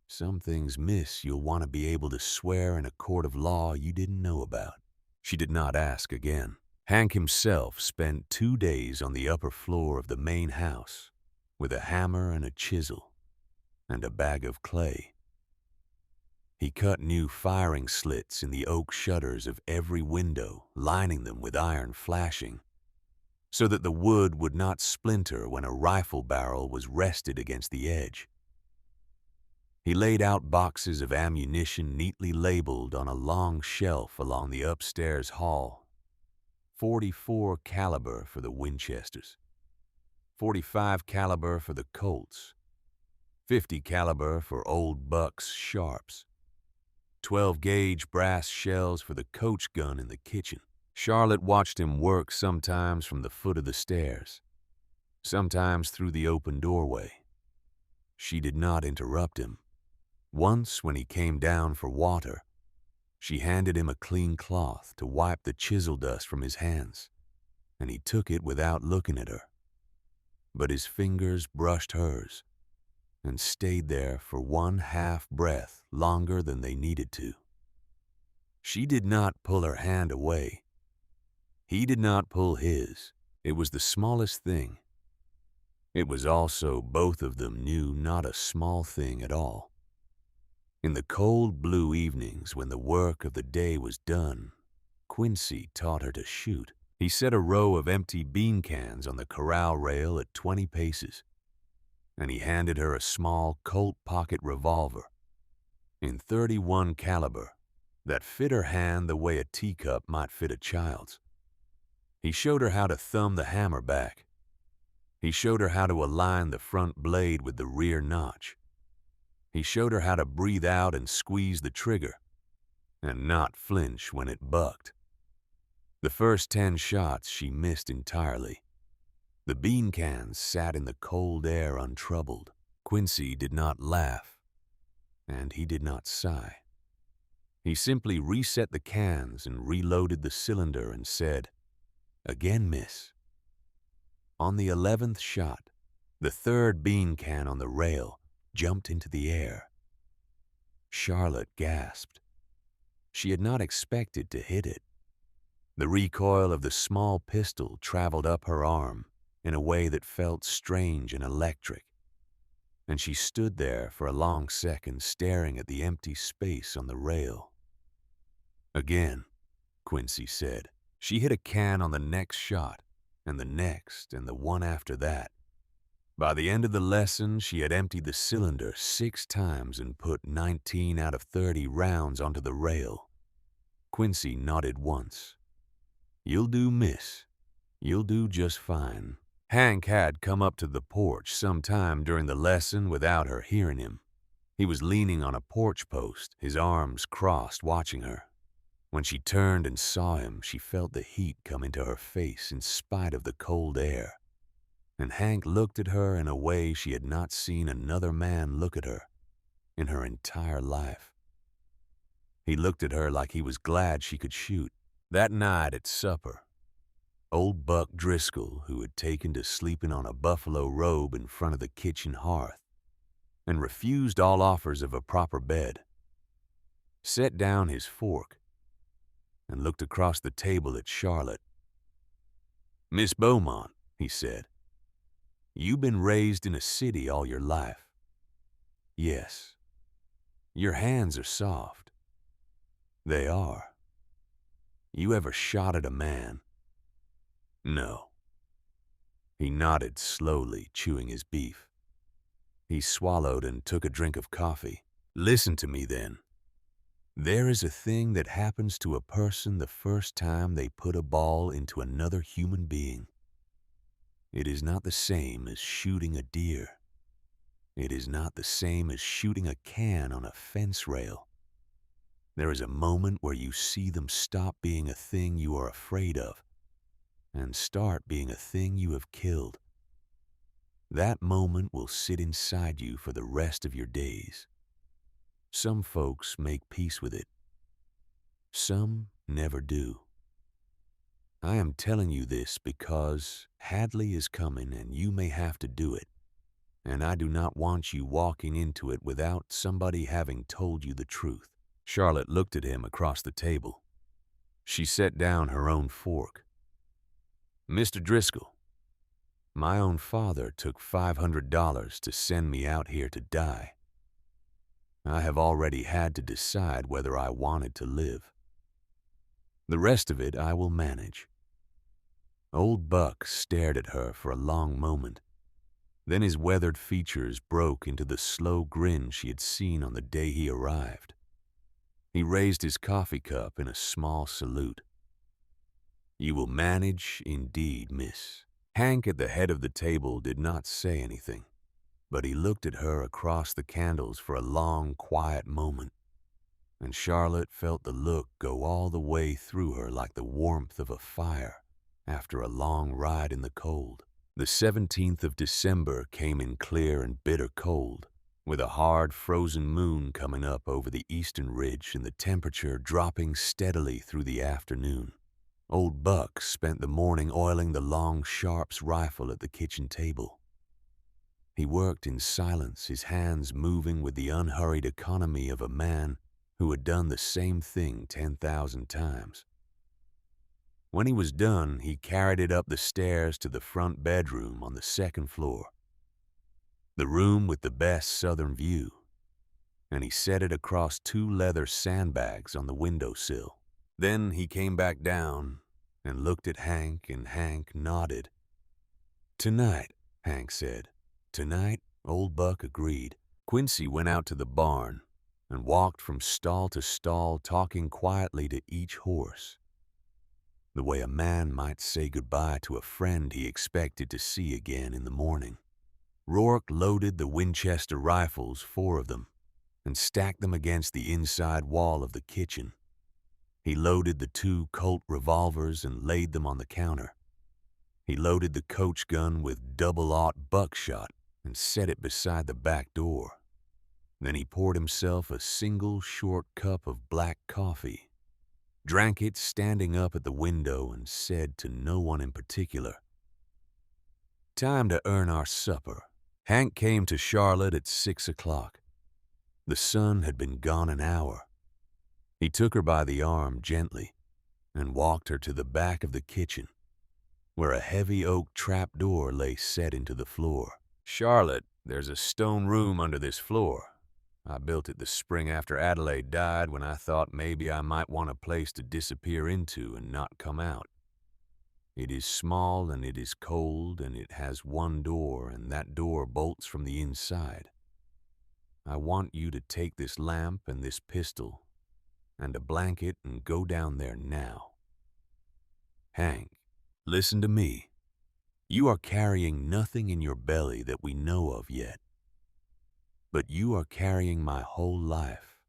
"Some things, miss, you'll want to be able to swear in a court of law you didn't know about." She did not ask again. Hank himself spent 2 days on the upper floor of the main house with a hammer and a chisel and a bag of clay. He cut new firing slits in the oak shutters of every window, lining them with iron flashing, so that the wood would not splinter when a rifle barrel was rested against the edge. He laid out boxes of ammunition neatly labeled on a long shelf along the upstairs hall. 44 caliber for the Winchesters, 45 caliber for the Colts, 50 caliber for Old Buck's Sharps, 12-gauge brass shells for the coach gun in the kitchen. Charlotte watched him work sometimes from the foot of the stairs, sometimes through the open doorway. She did not interrupt him. Once, when he came down for water, she handed him a clean cloth to wipe the chisel dust from his hands, and he took it without looking at her. But his fingers brushed hers and stayed there for one half breath longer than they needed to. She did not pull her hand away. He did not pull his. It was the smallest thing. It was also, both of them knew, not a small thing at all. In the cold blue evenings when the work of the day was done, Quincy taught her to shoot. He set a row of empty bean cans on the corral rail at 20 paces, and he handed her a small Colt pocket revolver in 31 caliber that fit her hand the way a teacup might fit a child's. He showed her how to thumb the hammer back. He showed her how to align the front blade with the rear notch. He showed her how to breathe out and squeeze the trigger, and not flinch when it bucked. The first 10 shots she missed entirely. The bean cans sat in the cold air untroubled. Quincy did not laugh, and he did not sigh. He simply reset the cans and reloaded the cylinder and said, "Again, miss." On the 11th shot, the third bean can on the rail jumped into the air. Charlotte gasped. She had not expected to hit it. The recoil of the small pistol traveled up her arm in a way that felt strange and electric, and she stood there for a long second staring at the empty space on the rail. "Again," Quincy said. She hit a can on the next shot, and the next, and the one after that. By the end of the lesson, she had emptied the cylinder 6 times and put 19 out of 30 rounds onto the rail. Quincy nodded once. "You'll do, miss. You'll do just fine." Hank had come up to the porch sometime during the lesson without her hearing him. He was leaning on a porch post, his arms crossed, watching her. When she turned and saw him, she felt the heat come into her face in spite of the cold air. And Hank looked at her in a way she had not seen another man look at her in her entire life. He looked at her like he was glad she could shoot. That night at supper, old Buck Driscoll, who had taken to sleeping on a buffalo robe in front of the kitchen hearth and refused all offers of a proper bed, set down his fork and looked across the table at Charlotte. "Miss Beaumont," he said, "you've been raised in a city all your life. Yes, your hands are soft. They are. You ever shot at a man?" "No." He nodded slowly, chewing his beef. He swallowed and took a drink of coffee. "Listen to me then. There is a thing that happens to a person the first time they put a ball into another human being. It is not the same as shooting a deer. It is not the same as shooting a can on a fence rail. There is a moment where you see them stop being a thing you are afraid of and start being a thing you have killed. That moment will sit inside you for the rest of your days. Some folks make peace with it. Some never do. I am telling you this because Hadley is coming and you may have to do it, and I do not want you walking into it without somebody having told you the truth." Charlotte looked at him across the table. She set down her own fork. "Mr. Driscoll, my own father took $500 to send me out here to die. I have already had to decide whether I wanted to live. The rest of it I will manage." Old Buck stared at her for a long moment. Then his weathered features broke into the slow grin she had seen on the day he arrived. He raised his coffee cup in a small salute. "You will manage indeed, miss." Hank at the head of the table did not say anything, but he looked at her across the candles for a long, quiet moment, and Charlotte felt the look go all the way through her like the warmth of a fire after a long ride in the cold. The 17th of December came in clear and bitter cold, with a hard frozen moon coming up over the eastern ridge and the temperature dropping steadily through the afternoon. Old Buck spent the morning oiling the long Sharp's rifle at the kitchen table. He worked in silence, his hands moving with the unhurried economy of a man who had done the same thing 10,000 times. When he was done, he carried it up the stairs to the front bedroom on the second floor, the room with the best southern view, and he set it across 2 leather sandbags on the windowsill. Then he came back down and looked at Hank, and Hank nodded. "Tonight," Hank said. "Tonight," Old Buck agreed. Quincy went out to the barn and walked from stall to stall, talking quietly to each horse, the way a man might say goodbye to a friend he expected to see again in the morning. Rourke loaded the Winchester rifles, 4 of them, and stacked them against the inside wall of the kitchen. He loaded the 2 Colt revolvers and laid them on the counter. He loaded the coach gun with double-aught buckshot and set it beside the back door. Then he poured himself a single short cup of black coffee, drank it standing up at the window, and said to no one in particular, "Time to earn our supper." Hank came to Charlotte at 6 o'clock. The sun had been gone an hour. He took her by the arm gently and walked her to the back of the kitchen, where a heavy oak trapdoor lay set into the floor. "Charlotte, there's a stone room under this floor. I built it the spring after Adelaide died, when I thought maybe I might want a place to disappear into and not come out. It is small and it is cold and it has one door and that door bolts from the inside. I want you to take this lamp and this pistol and a blanket and go down there now. Hank, listen to me. You are carrying nothing in your belly that we know of yet. But you are carrying my whole life.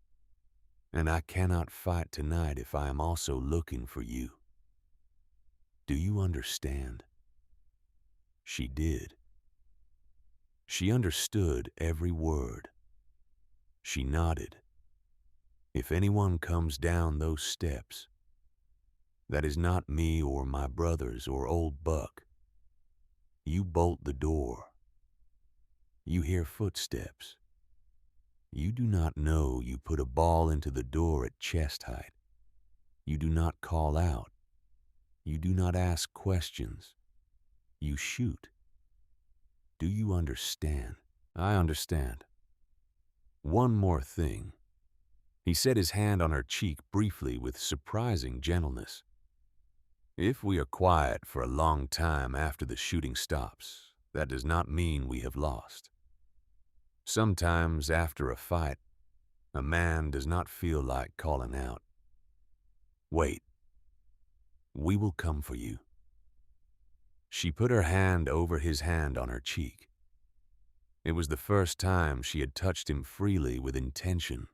And I cannot fight tonight if I am also looking for you. Do you understand? She did. She understood every word. She nodded. If anyone comes down those steps, that is not me or my brothers or old Buck. You bolt the door. You hear footsteps. You do not know you put a ball into the door at chest height. You do not call out. You do not ask questions. You shoot. Do you understand? I understand. One more thing. He set his hand on her cheek briefly with surprising gentleness. If we are quiet for a long time after the shooting stops, that does not mean we have lost. Sometimes after a fight, a man does not feel like calling out. Wait. We will come for you. She put her hand over his hand on her cheek. It was the first time she had touched him freely with intention,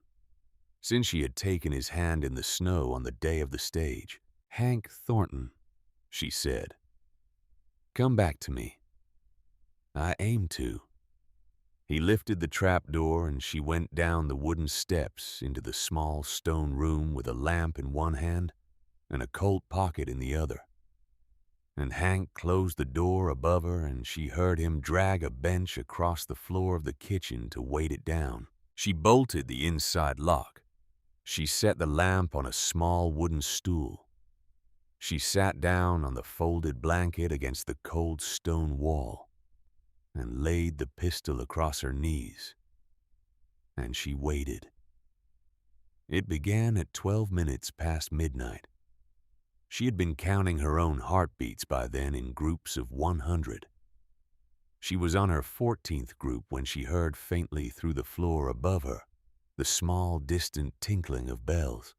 since she had taken his hand in the snow on the day of the stage. Hank Thornton, she said, come back to me. I aim to. He lifted the trap door and she went down the wooden steps into the small stone room with a lamp in one hand and a Colt pocket in the other. And Hank closed the door above her and she heard him drag a bench across the floor of the kitchen to weight it down. She bolted the inside lock. She set the lamp on a small wooden stool. She sat down on the folded blanket against the cold stone wall and laid the pistol across her knees. And she waited. It began at 12 minutes past midnight. She had been counting her own heartbeats by then in groups of 100. She was on her 14th group when she heard faintly through the floor above her the small, distant tinkling of bells.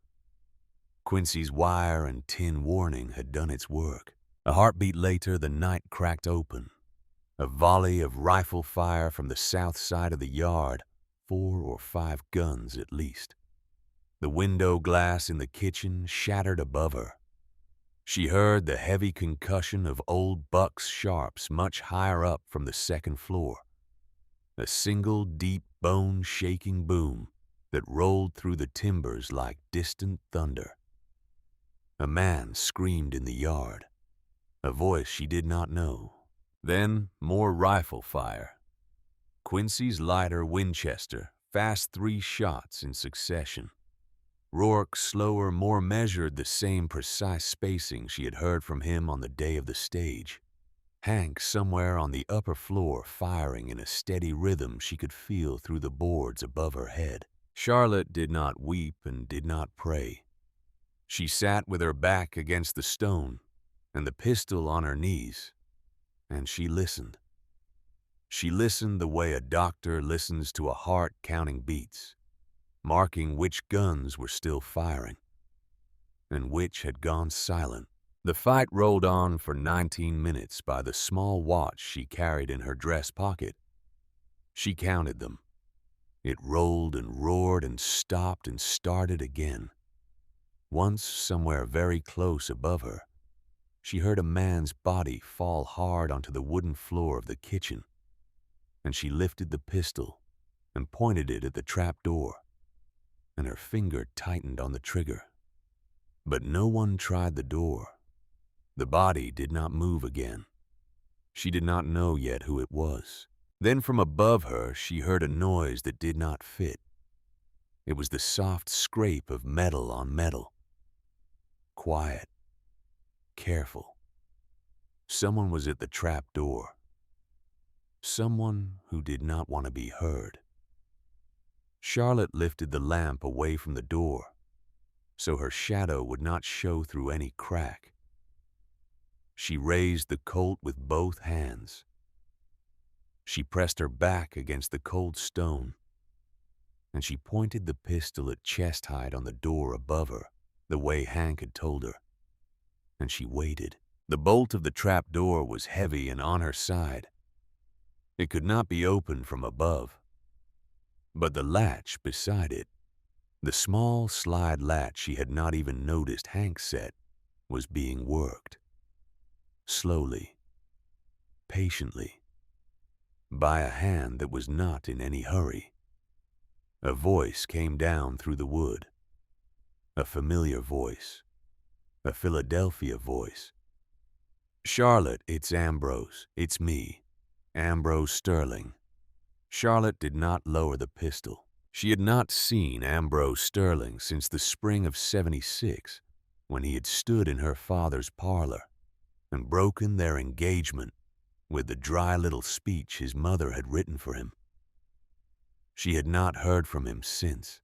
Quincy's wire and tin warning had done its work. A heartbeat later, the night cracked open. A volley of rifle fire from the south side of the yard, 4 or 5 guns at least. The window glass in the kitchen shattered above her. She heard the heavy concussion of old Buck's sharps much higher up from the second floor. A single deep bone-shaking boom that rolled through the timbers like distant thunder. A man screamed in the yard, a voice she did not know. Then more rifle fire. Quincy's lighter Winchester, fast 3 shots in succession. Rourke's slower, more measured, the same precise spacing she had heard from him on the day of the stage. Hank somewhere on the upper floor firing in a steady rhythm she could feel through the boards above her head. Charlotte did not weep and did not pray. She sat with her back against the stone and the pistol on her knees, and she listened. She listened the way a doctor listens to a heart counting beats, marking which guns were still firing and which had gone silent. The fight rolled on for 19 minutes by the small watch she carried in her dress pocket. She counted them. It rolled and roared and stopped and started again. Once, somewhere very close above her, she heard a man's body fall hard onto the wooden floor of the kitchen, and she lifted the pistol and pointed it at the trap door, and her finger tightened on the trigger. But no one tried the door. The body did not move again. She did not know yet who it was. Then from above her she heard a noise that did not fit. It was the soft scrape of metal on metal. Quiet. Careful. Someone was at the trap door. Someone who did not want to be heard. Charlotte lifted the lamp away from the door so her shadow would not show through any crack. She raised the Colt with both hands. She pressed her back against the cold stone, and she pointed the pistol at chest height on the door above her, the way Hank had told her. And she waited. The bolt of the trap door was heavy and on her side. It could not be opened from above. But the latch beside it, the small slide latch she had not even noticed Hank set, was being worked. Slowly, patiently, by a hand that was not in any hurry. A voice came down through the wood. A familiar voice. A Philadelphia voice. "Charlotte, it's Ambrose. It's me, Ambrose Sterling." Charlotte did not lower the pistol. She had not seen Ambrose Sterling since the spring of '76, when he had stood in her father's parlor and broken their engagement with the dry little speech his mother had written for him. She had not heard from him since.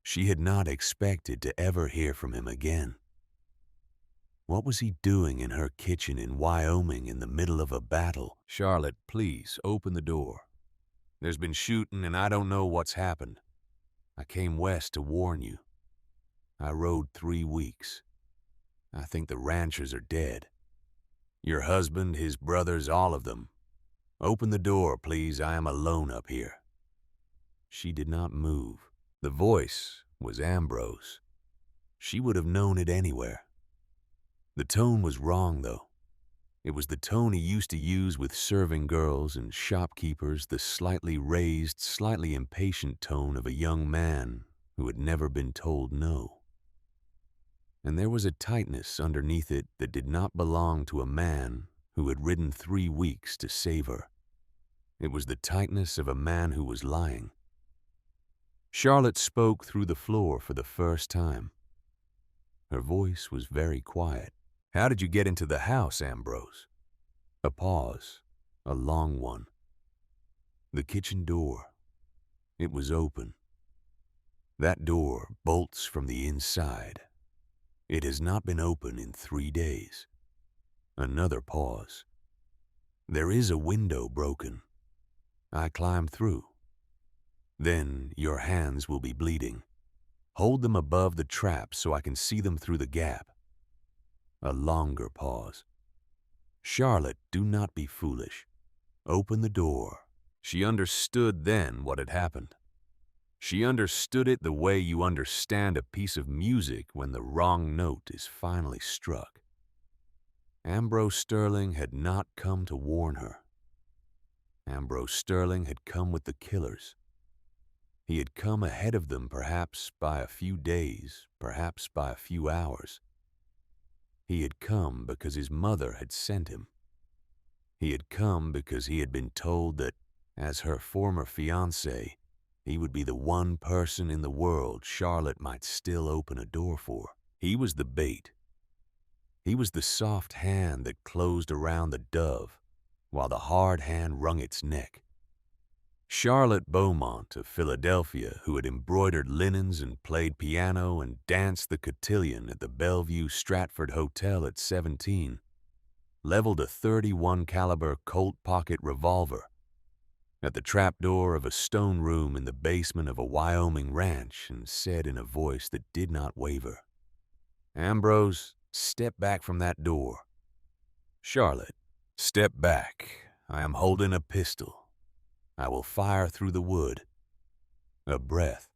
She had not expected to ever hear from him again. What was he doing in her kitchen in Wyoming in the middle of a battle? "Charlotte, please, open the door. There's been shooting and I don't know what's happened. I came west to warn you. I rode 3 weeks. I think the ranchers are dead. Your husband, his brothers, all of them. Open the door, please. I am alone up here." She did not move. The voice was Ambrose. She would have known it anywhere. The tone was wrong, though. It was the tone he used to use with serving girls and shopkeepers, the slightly raised, slightly impatient tone of a young man who had never been told no. And there was a tightness underneath it that did not belong to a man who had ridden 3 weeks to save her. It was the tightness of a man who was lying. Charlotte spoke through the floor for the first time. Her voice was very quiet. "How did you get into the house, Ambrose?" A pause, a long one. The kitchen door. It was open. That door bolts from the inside. It has not been open in 3 days. Another pause. "There is a window broken. I climbed through. Then your hands will be bleeding. Hold them above the trap so I can see them through the gap." A longer pause. "Charlotte, do not be foolish. Open the door." She understood then what had happened. She understood it the way you understand a piece of music when the wrong note is finally struck. Ambrose Sterling had not come to warn her. Ambrose Sterling had come with the killers. He had come ahead of them, perhaps by a few days, perhaps by a few hours. He had come because his mother had sent him. He had come because he had been told that, as her former fiancé, he would be the one person in the world Charlotte might still open a door for. He was the bait. He was the soft hand that closed around the dove, while the hard hand wrung its neck. Charlotte Beaumont of Philadelphia, who had embroidered linens and played piano and danced the cotillion at the Bellevue Stratford Hotel at 17, leveled a .31 caliber Colt pocket revolver at the trapdoor of a stone room in the basement of a Wyoming ranch and said in a voice that did not waver, "Ambrose, step back from that door. Charlotte, step back. I am holding a pistol. I will fire through the wood." A breath,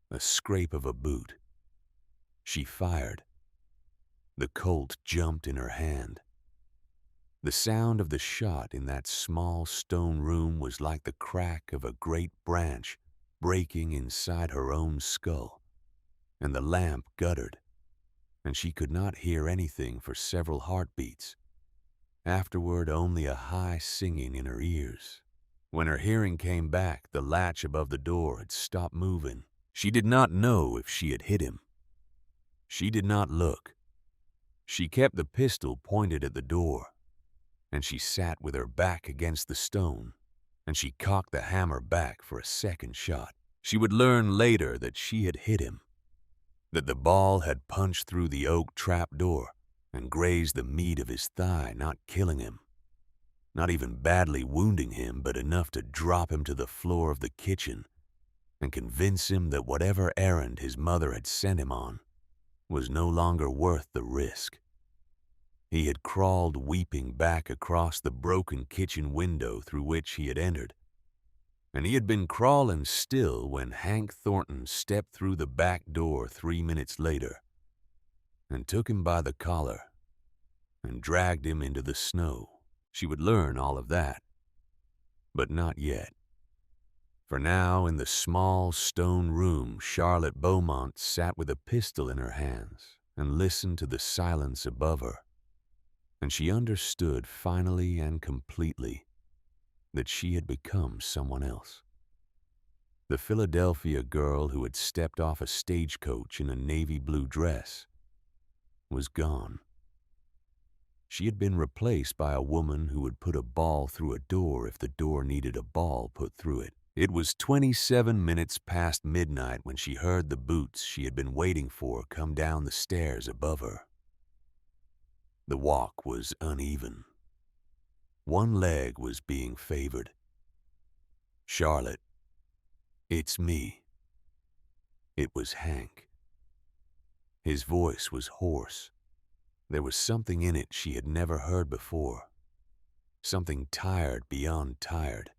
a scrape of a boot. She fired. The Colt jumped in her hand. The sound of the shot in that small stone room was like the crack of a great branch breaking inside her own skull, and the lamp guttered, and she could not hear anything for several heartbeats. Afterward, only a high singing in her ears. When her hearing came back, the latch above the door had stopped moving. She did not know if she had hit him. She did not look. She kept the pistol pointed at the door, and she sat with her back against the stone, and she cocked the hammer back for a second shot. She would learn later that she had hit him, that the ball had punched through the oak trap door, and grazed the meat of his thigh, not killing him, not even badly wounding him, but enough to drop him to the floor of the kitchen and convince him that whatever errand his mother had sent him on was no longer worth the risk. He had crawled weeping back across the broken kitchen window through which he had entered, and he had been crawling still when Hank Thornton stepped through the back door 3 minutes later and took him by the collar and dragged him into the snow. She would learn all of that, but not yet. For now, in the small stone room, Charlotte Beaumont sat with a pistol in her hands and listened to the silence above her, and she understood finally and completely that she had become someone else. The Philadelphia girl who had stepped off a stagecoach in a navy blue dress was gone. She had been replaced by a woman who would put a ball through a door if the door needed a ball put through it. It was 27 minutes past midnight when she heard the boots she had been waiting for come down the stairs above her. The walk was uneven. One leg was being favored. "Charlotte, it's me." It was Hank. His voice was hoarse. There was something in it she had never heard before, something tired beyond tired.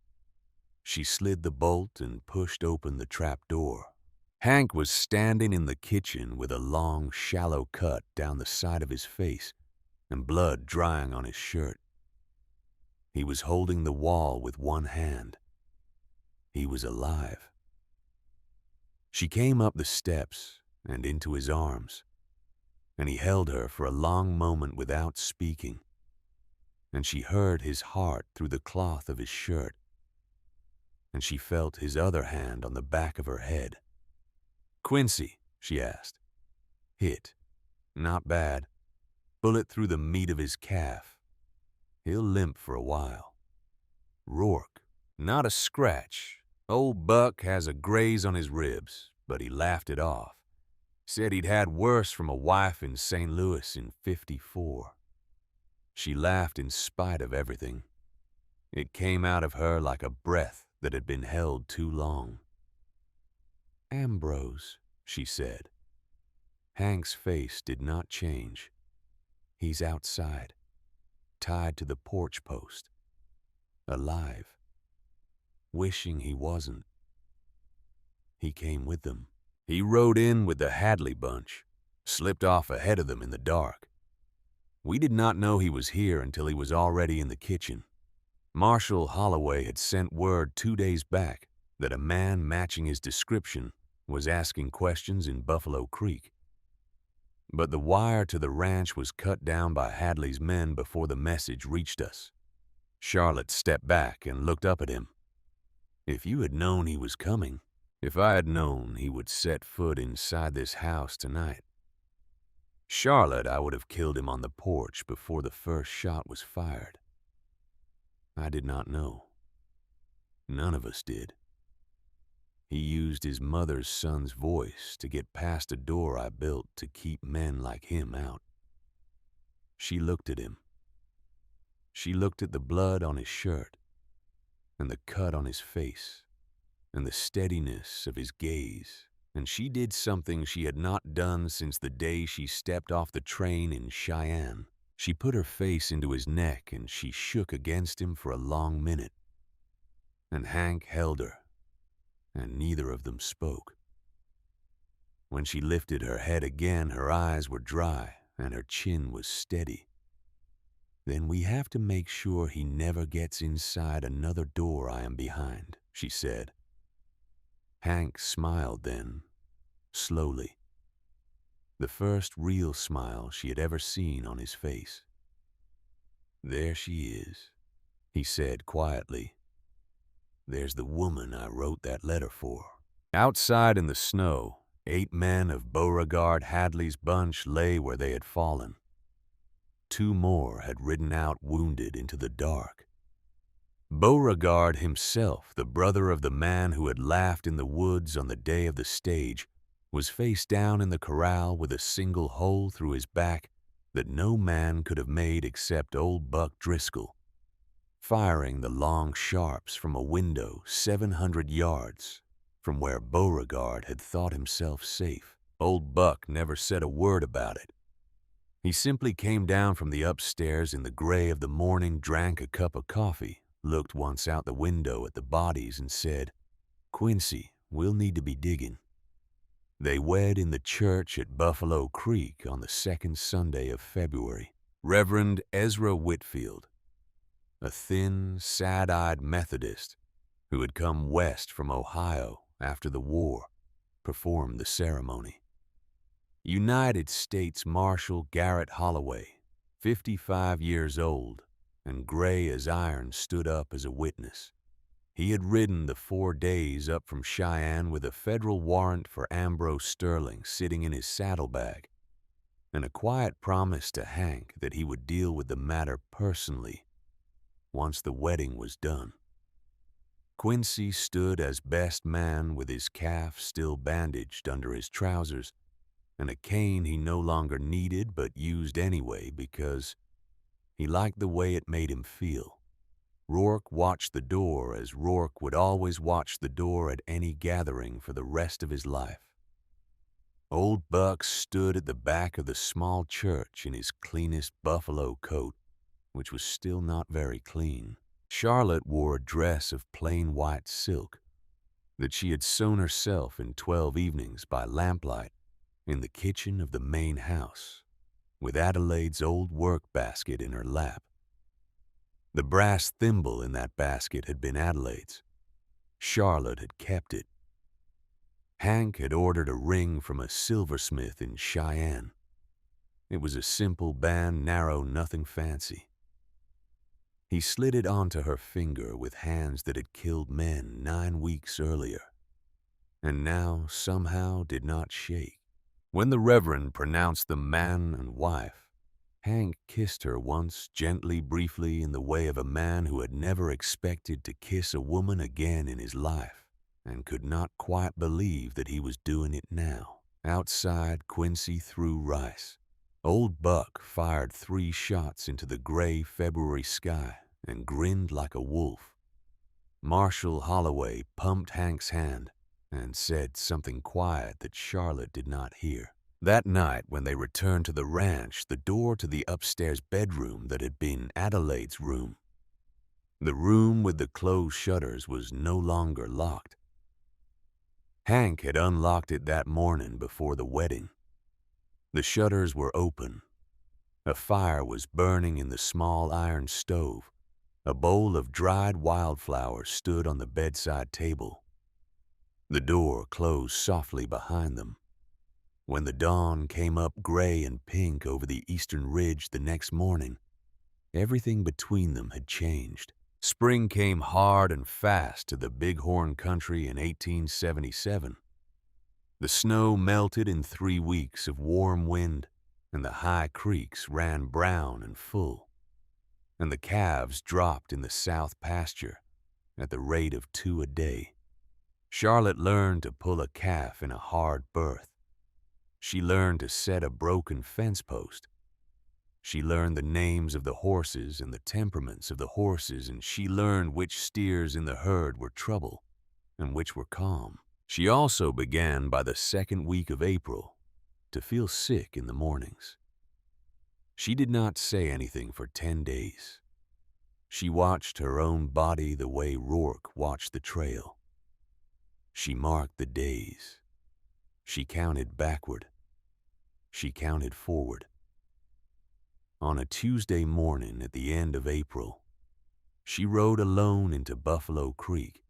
She slid the bolt and pushed open the trap door. Hank was standing in the kitchen with a long, shallow cut down the side of his face and blood drying on his shirt. He was holding the wall with one hand. He was alive. She came up the steps and into his arms, and he held her for a long moment without speaking, and she heard his heart through the cloth of his shirt, and she felt his other hand on the back of her head. "Quincy," she asked. "Hit. Not bad. Bullet through the meat of his calf. He'll limp for a while." "Rourke." "Not a scratch. Old Buck has a graze on his ribs, but he laughed it off. Said he'd had worse from a wife in St. Louis in '54. She laughed in spite of everything. It came out of her like a breath that had been held too long. "Ambrose," she said. Hank's face did not change. "He's outside, tied to the porch post, alive, wishing he wasn't. He came with them. He rode in with the Hadley bunch, slipped off ahead of them in the dark. We did not know he was here until he was already in the kitchen. Marshal Holloway had sent word 2 days back that a man matching his description was asking questions in Buffalo Creek. But the wire to the ranch was cut down by Hadley's men before the message reached us. Charlotte stepped back and looked up at him. "If you had known he was coming, if I had known he would set foot inside this house tonight, Charlotte, I would have killed him on the porch before the first shot was fired. I did not know. None of us did. He used his mother's son's voice to get past a door I built to keep men like him out." She looked at him. She looked at the blood on his shirt, and the cut on his face, and the steadiness of his gaze, and she did something she had not done since the day she stepped off the train in Cheyenne. She put her face into his neck and she shook against him for a long minute. And Hank held her, and neither of them spoke. When she lifted her head again, her eyes were dry and her chin was steady. "Then we have to make sure he never gets inside another door I am behind," she said. Hank smiled then, slowly. The first real smile she had ever seen on his face. "There she is," he said quietly. "There's the woman I wrote that letter for." Outside in the snow, 8 men of Beauregard Hadley's bunch lay where they had fallen. 2 more had ridden out wounded into the dark. Beauregard himself, the brother of the man who had laughed in the woods on the day of the stage, was face down in the corral with a single hole through his back that no man could have made except old Buck Driscoll, firing the long sharps from a window 700 yards from where Beauregard had thought himself safe. Old Buck never said a word about it. He simply came down from the upstairs in the gray of the morning, drank a cup of coffee, looked once out the window at the bodies and said, "Quincy, we'll need to be digging." They wed in the church at Buffalo Creek on the second Sunday of February. Reverend Ezra Whitfield, a thin, sad-eyed Methodist who had come west from Ohio after the war, performed the ceremony. United States Marshal Garrett Holloway, 55 years old and gray as iron, stood up as a witness. He had ridden the 4 days up from Cheyenne with a federal warrant for Ambrose Sterling sitting in his saddlebag, and a quiet promise to Hank that he would deal with the matter personally once the wedding was done. Quincy stood as best man with his calf still bandaged under his trousers and a cane he no longer needed but used anyway because he liked the way it made him feel. Rourke watched the door as Rourke would always watch the door at any gathering for the rest of his life. Old Buck stood at the back of the small church in his cleanest buffalo coat, which was still not very clean. Charlotte wore a dress of plain white silk that she had sewn herself in 12 evenings by lamplight in the kitchen of the main house, with Adelaide's old work basket in her lap. The brass thimble in that basket had been Adelaide's. Charlotte had kept it. Hank had ordered a ring from a silversmith in Cheyenne. It was a simple band, narrow, nothing fancy. He slid it onto her finger with hands that had killed men 9 weeks earlier, and now somehow did not shake. When the Reverend pronounced them man and wife, Hank kissed her once, gently, briefly, in the way of a man who had never expected to kiss a woman again in his life, and could not quite believe that he was doing it now. Outside, Quincy threw rice. Old Buck fired 3 shots into the gray February sky and grinned like a wolf. Marshal Holloway pumped Hank's hand and said something quiet that Charlotte did not hear. That night, when they returned to the ranch, the door to the upstairs bedroom that had been Adelaide's room, the room with the closed shutters, was no longer locked. Hank had unlocked it that morning before the wedding. The shutters were open. A fire was burning in the small iron stove. A bowl of dried wildflowers stood on the bedside table. The door closed softly behind them. When the dawn came up gray and pink over the eastern ridge the next morning, everything between them had changed. Spring came hard and fast to the Bighorn country in 1877. The snow melted in 3 weeks of warm wind, and the high creeks ran brown and full, and the calves dropped in the south pasture at the rate of 2 a day. Charlotte learned to pull a calf in a hard berth. She learned to set a broken fence post. She learned the names of the horses and the temperaments of the horses, and she learned which steers in the herd were trouble and which were calm. She also began by the 2nd week of April to feel sick in the mornings. She did not say anything for 10 days. She watched her own body the way Rourke watched the trail. She marked the days. She counted backward. She counted forward. On a Tuesday morning at the end of April, she rode alone into Buffalo Creek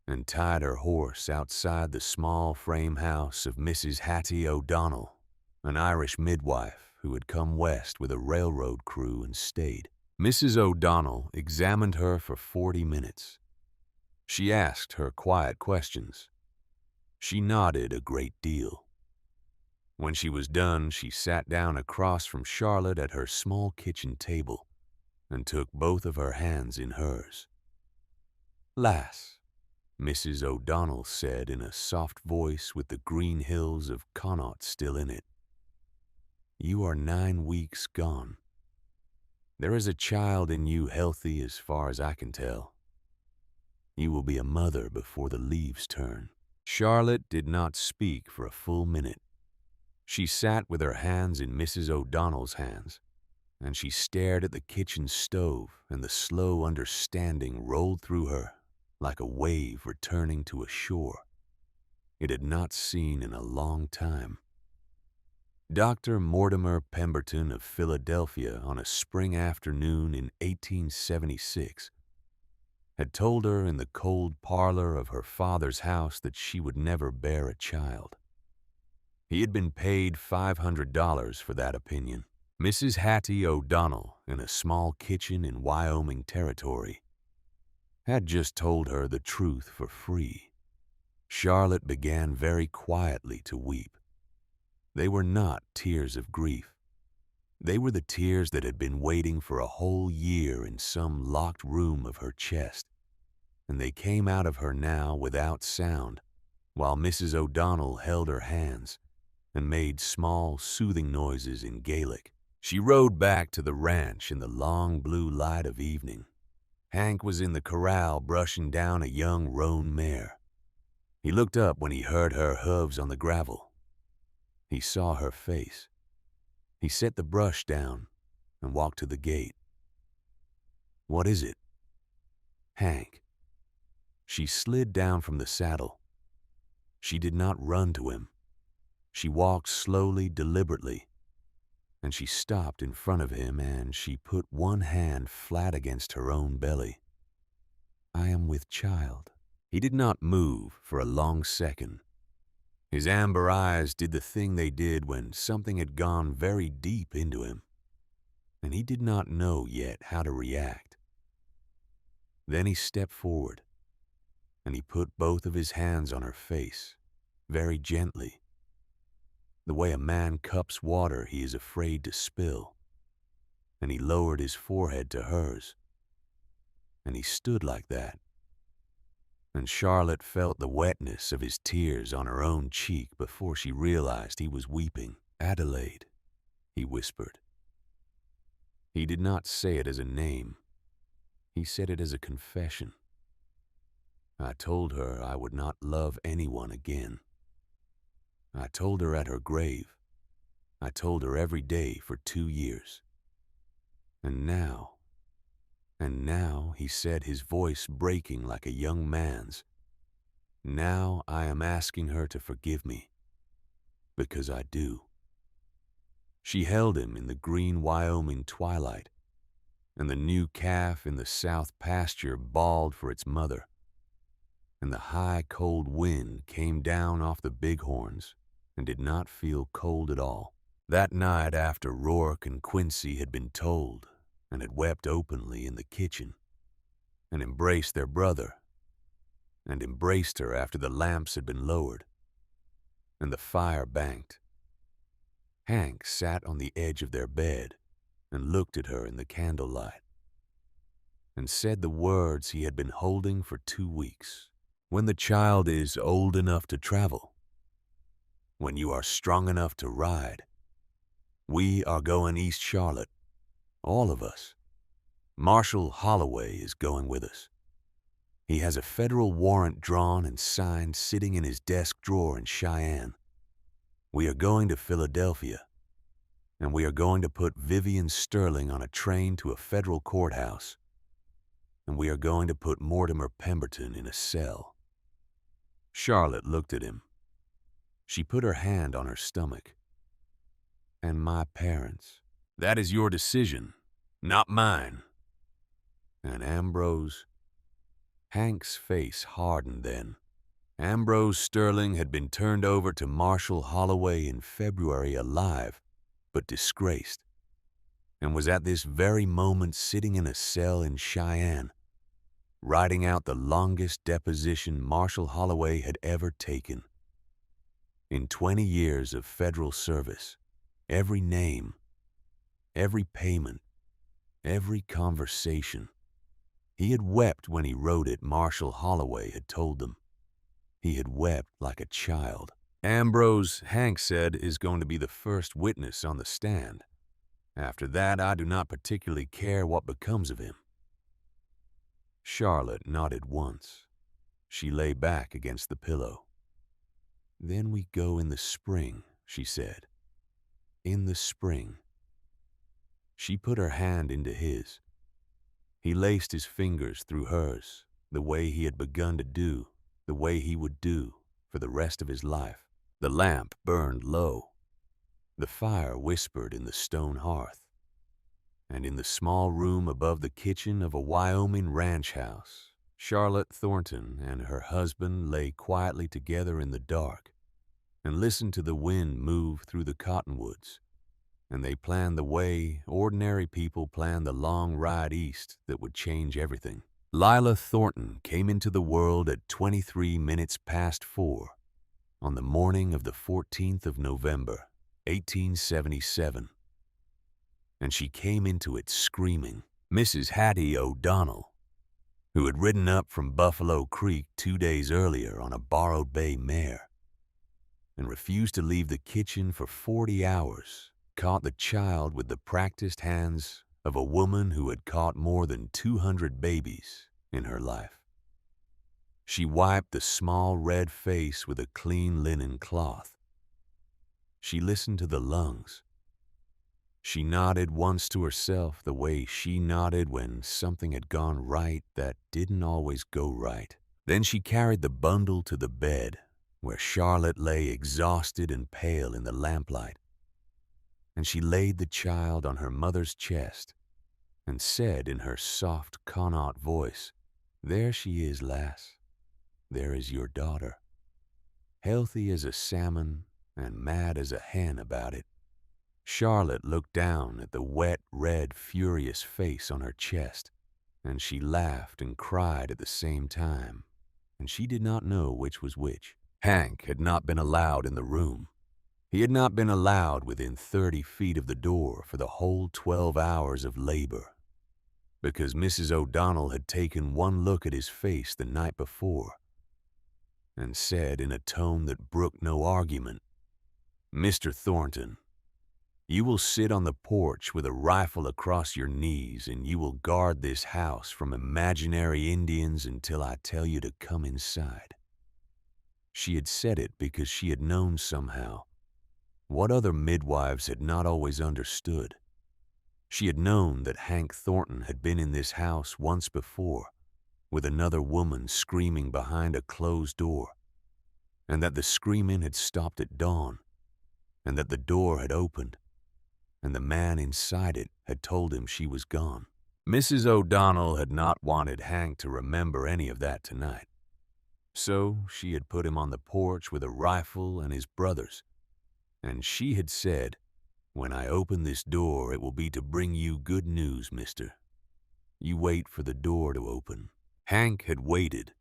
and tied her horse outside the small frame house of Mrs. Hattie O'Donnell, an Irish midwife who had come west with a railroad crew and stayed. Mrs. O'Donnell examined her for 40 minutes. She asked her quiet questions. She nodded a great deal. When she was done, she sat down across from Charlotte at her small kitchen table and took both of her hands in hers. "Lass," Mrs. O'Donnell said in a soft voice with the green hills of Connaught still in it, You are 9 weeks gone. There is a child in you healthy as far as I can tell. You will be a mother before the leaves turn." Charlotte did not speak for a full minute. She sat with her hands in Mrs. O'Donnell's hands, and she stared at the kitchen stove, and the slow understanding rolled through her like a wave returning to a shore it had not seen in a long time. Dr. Mortimer Pemberton of Philadelphia, on a spring afternoon in 1876, had told her in the cold parlor of her father's house that she would never bear a child. He had been paid $500 for that opinion. Mrs. Hattie O'Donnell, in a small kitchen in Wyoming Territory, had just told her the truth for free. Charlotte began very quietly to weep. They were not tears of grief. They were the tears that had been waiting for a whole year in some locked room of her chest, and they came out of her now without sound, while Mrs. O'Donnell held her hands and made small, soothing noises in Gaelic. She rode back to the ranch in the long blue light of evening. Hank was in the corral brushing down a young roan mare. He looked up when he heard her hooves on the gravel. He saw her face. He set the brush down and walked to the gate. "What is it?" "Hank." She slid down from the saddle. She did not run to him. She walked slowly, deliberately, and she stopped in front of him and she put one hand flat against her own belly. "I am with child." He did not move for a long second. His amber eyes did the thing they did when something had gone very deep into him, and he did not know yet how to react. Then he stepped forward, and he put both of his hands on her face, very gently, the way a man cups water he is afraid to spill, and he lowered his forehead to hers, and he stood like that. And Charlotte felt the wetness of his tears on her own cheek before she realized he was weeping. "Adelaide," he whispered. He did not say it as a name. He said it as a confession. "I told her I would not love anyone again. I told her at her grave. I told her every day for 2 years. And now," he said, his voice breaking like a young man's, "now I am asking her to forgive me, because I do." She held him in the green Wyoming twilight, and the new calf in the south pasture bawled for its mother, and the high cold wind came down off the bighorns and did not feel cold at all. That night, after Rourke and Quincy had been told and had wept openly in the kitchen, and embraced their brother, and embraced her after the lamps had been lowered, and the fire banked, Hank sat on the edge of their bed and looked at her in the candlelight, and said the words he had been holding for 2 weeks. "When the child is old enough to travel, when you are strong enough to ride, we are going East Charlotte, all of us. Marshal Holloway is going with us. He has a federal warrant drawn and signed sitting in his desk drawer in Cheyenne. We are going to Philadelphia, and we are going to put Vivian Sterling on a train to a federal courthouse, and we are going to put Mortimer Pemberton in a cell." Charlotte looked at him. She put her hand on her stomach. "And my parents." "That is your decision, not mine." "And Ambrose?" Hank's face hardened then. Ambrose Sterling had been turned over to Marshal Holloway in February alive, but disgraced, and was at this very moment sitting in a cell in Cheyenne, writing out the longest deposition Marshal Holloway had ever taken. In 20 years of federal service, every name, every payment, every conversation, he had wept when he wrote it. Marshal Holloway had told them. He had wept like a child. Ambrose, Hank said, is going to be the first witness on the stand. After that, I do not particularly care what becomes of him. Charlotte nodded once. She lay back against the pillow. Then we go in the spring, she said. In the spring. She put her hand into his. He laced his fingers through hers, the way he had begun to do, the way he would do for the rest of his life. The lamp burned low. The fire whispered in the stone hearth. And in the small room above the kitchen of a Wyoming ranch house, Charlotte Thornton and her husband lay quietly together in the dark and listened to the wind move through the cottonwoods, and they planned the way ordinary people plan the long ride east that would change everything. Lila Thornton came into the world at 23 minutes past 4 on the morning of the 14th of November, 1877. And she came into it screaming. Mrs. Hattie O'Donnell, who had ridden up from Buffalo Creek 2 days earlier on a borrowed bay mare and refused to leave the kitchen for 40 hours, caught the child with the practiced hands of a woman who had caught more than 200 babies in her life. She wiped the small red face with a clean linen cloth. She listened to the lungs. She nodded once to herself the way she nodded when something had gone right that didn't always go right. Then she carried the bundle to the bed, where Charlotte lay exhausted and pale in the lamplight. And she laid the child on her mother's chest and said in her soft Connaught voice, "There she is, lass. There is your daughter. Healthy as a salmon and mad as a hen about it." Charlotte looked down at the wet, red, furious face on her chest, and she laughed and cried at the same time, and she did not know which was which. Hank had not been allowed in the room. He had not been allowed within 30 feet of the door for the whole 12 hours of labor, because Mrs. O'Donnell had taken one look at his face the night before and said in a tone that brooked no argument, "Mr. Thornton, you will sit on the porch with a rifle across your knees and you will guard this house from imaginary Indians until I tell you to come inside." She had said it because she had known somehow what other midwives had not always understood. She had known that Hank Thornton had been in this house once before with another woman screaming behind a closed door, and that the screaming had stopped at dawn, and that the door had opened, and the man inside it had told him she was gone. Mrs. O'Donnell had not wanted Hank to remember any of that tonight. So she had put him on the porch with a rifle and his brothers, and she had said, "When I open this door, it will be to bring you good news, mister. You wait for the door to open." Hank had waited.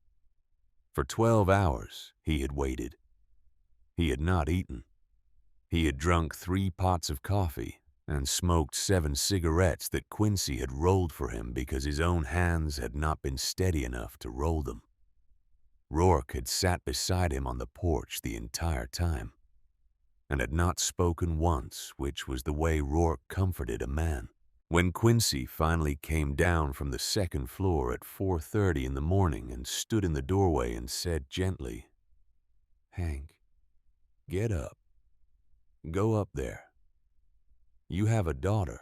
For 12 hours he had waited. He had not eaten. He had drunk 3 pots of coffee and smoked 7 cigarettes that Quincy had rolled for him because his own hands had not been steady enough to roll them. Rourke had sat beside him on the porch the entire time and had not spoken once, which was the way Rourke comforted a man. When Quincy finally came down from the 2nd floor at 4:30 in the morning and stood in the doorway and said gently, "Hank, get up. Go up there. You have a daughter."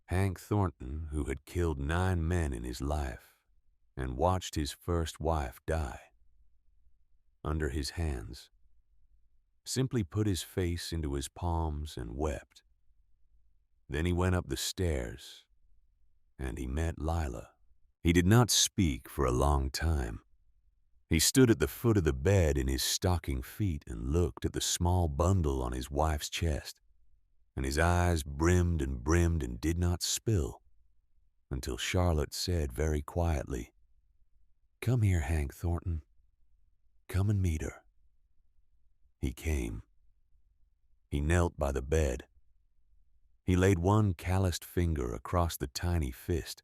Hank Thornton, who had killed 9 men in his life and watched his first wife die under his hands, simply put his face into his palms and wept. Then he went up the stairs and he met Lila. He did not speak for a long time. He stood at the foot of the bed in his stocking feet and looked at the small bundle on his wife's chest, and his eyes brimmed and did not spill until Charlotte said very quietly, "Come here, Hank Thornton. Come and meet her." He came. He knelt by the bed. He laid one calloused finger across the tiny fist,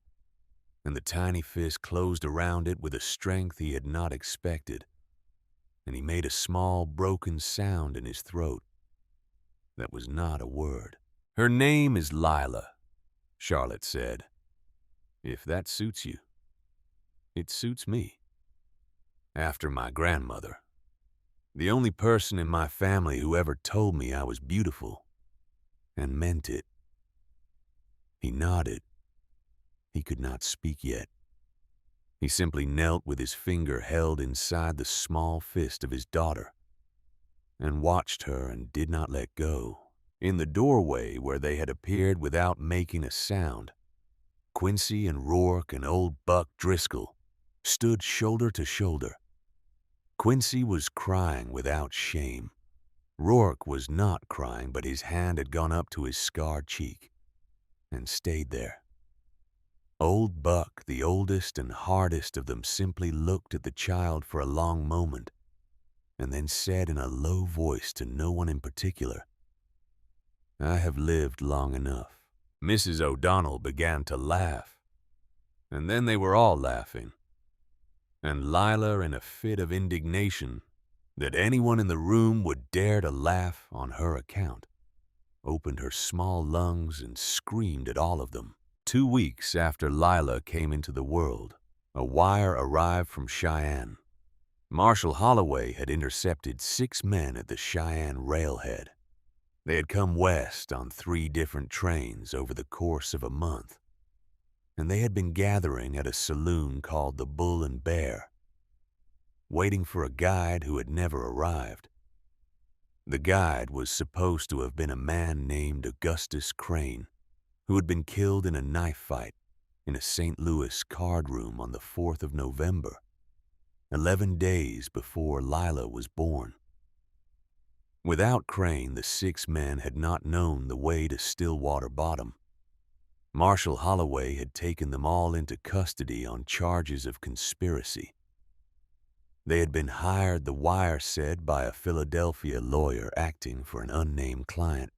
and the tiny fist closed around it with a strength he had not expected, and he made a small, broken sound in his throat. That was not a word. "Her name is Lila," Charlotte said. "If that suits you, it suits me." After my grandmother, the only person in my family who ever told me I was beautiful, and meant it. He nodded. He could not speak yet. He simply knelt with his finger held inside the small fist of his daughter, and watched her and did not let go. In the doorway where they had appeared without making a sound, Quincy and Rourke and old Buck Driscoll stood shoulder to shoulder. Quincy was crying without shame. Rourke was not crying, but his hand had gone up to his scarred cheek and stayed there. Old Buck, the oldest and hardest of them, simply looked at the child for a long moment and then said in a low voice to no one in particular, "I have lived long enough." Mrs. O'Donnell began to laugh, and then they were all laughing, and Lila, in a fit of indignation that anyone in the room would dare to laugh on her account, opened her small lungs and screamed at all of them. 2 weeks after Lila came into the world, a wire arrived from Cheyenne. Marshal Holloway had intercepted 6 men at the Cheyenne railhead. They had come west on 3 different trains over the course of a month, and they had been gathering at a saloon called the Bull and Bear, waiting for a guide who had never arrived. The guide was supposed to have been a man named Augustus Crane, who had been killed in a knife fight in a St. Louis card room on the 4th of November, 11 days before Lila was born. Without Crane, the 6 men had not known the way to Stillwater Bottom. Marshal Holloway had taken them all into custody on charges of conspiracy. They had been hired, the wire said, by a Philadelphia lawyer acting for an unnamed client.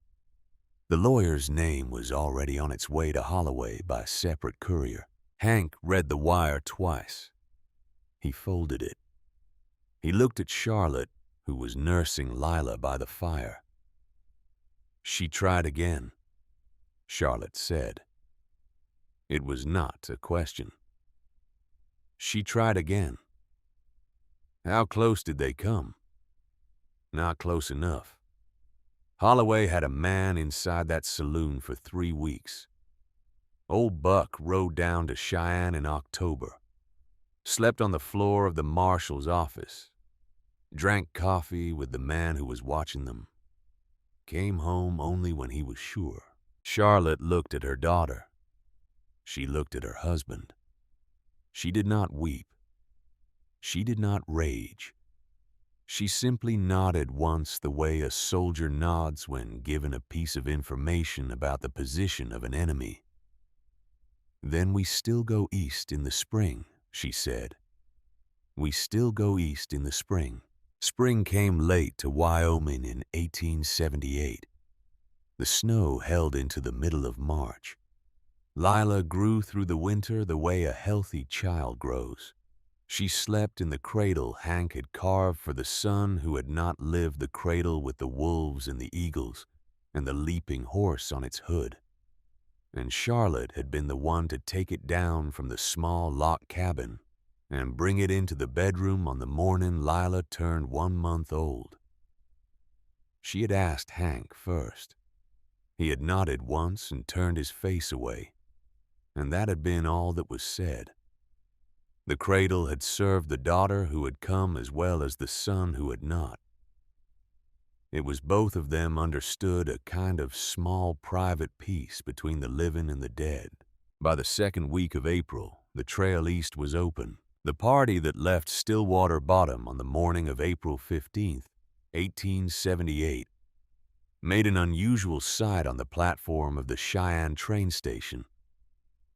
The lawyer's name was already on its way to Holloway by separate courier. Hank read the wire twice. He folded it. He looked at Charlotte, who was nursing Lila by the fire. "She tried again," Charlotte said. It was not a question. She tried again. How close did they come? Not close enough. Holloway had a man inside that saloon for 3 weeks. Old Buck rode down to Cheyenne in October, slept on the floor of the marshal's office, drank coffee with the man who was watching them, came home only when he was sure. Charlotte looked at her daughter. She looked at her husband. She did not weep. She did not rage. She simply nodded once the way a soldier nods when given a piece of information about the position of an enemy. "Then we still go east in the spring," she said. "We still go east in the spring." Spring came late to Wyoming in 1878. The snow held into the middle of March. Lila grew through the winter the way a healthy child grows. She slept in the cradle Hank had carved for the son who had not lived the cradle with the wolves and the eagles and the leaping horse on its hood. And Charlotte had been the one to take it down from the small log cabin and bring it into the bedroom on the morning Lila turned 1 month old. She had asked Hank first. He had nodded once and turned his face away, and that had been all that was said. The cradle had served the daughter who had come as well as the son who had not. It was both of them understood a kind of small private peace between the living and the dead. By the 2nd week of April, the trail east was open. The party that left Stillwater Bottom on the morning of April 15th, 1878, made an unusual sight on the platform of the Cheyenne train station.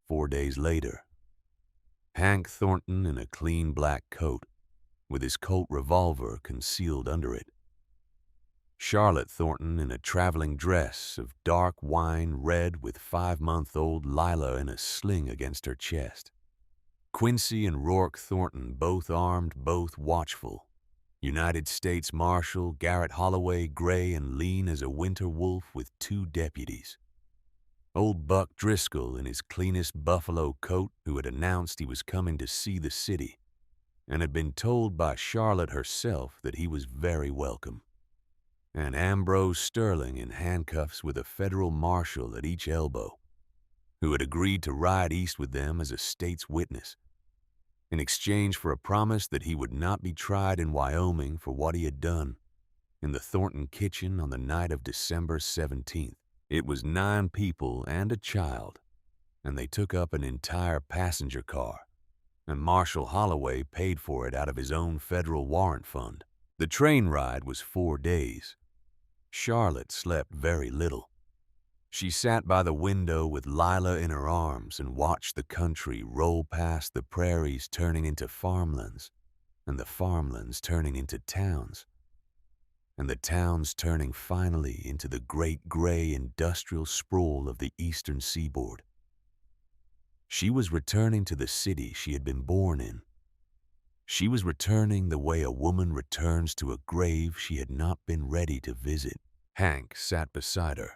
4 days later, Hank Thornton in a clean black coat, with his Colt revolver concealed under it. Charlotte Thornton in a traveling dress of dark wine red with 5-month-old Lila in a sling against her chest. Quincy and Rourke Thornton, both armed, both watchful, United States Marshal Garrett Holloway, gray and lean as a winter wolf, with 2 deputies. Old Buck Driscoll in his cleanest buffalo coat, who had announced he was coming to see the city and had been told by Charlotte herself that he was very welcome. And Ambrose Sterling in handcuffs, with a federal marshal at each elbow, who had agreed to ride east with them as a state's witness, in exchange for a promise that he would not be tried in Wyoming for what he had done in the Thornton kitchen on the night of December 17th. It was 9 people and a child, and they took up an entire passenger car, and Marshal Holloway paid for it out of his own federal warrant fund. The train ride was 4 days. Charlotte slept very little. She sat by the window with Lila in her arms and watched the country roll past, the prairies turning into farmlands, and the farmlands turning into towns, and the towns turning finally into the great gray industrial sprawl of the eastern seaboard. She was returning to the city she had been born in. She was returning the way a woman returns to a grave she had not been ready to visit. Hank sat beside her.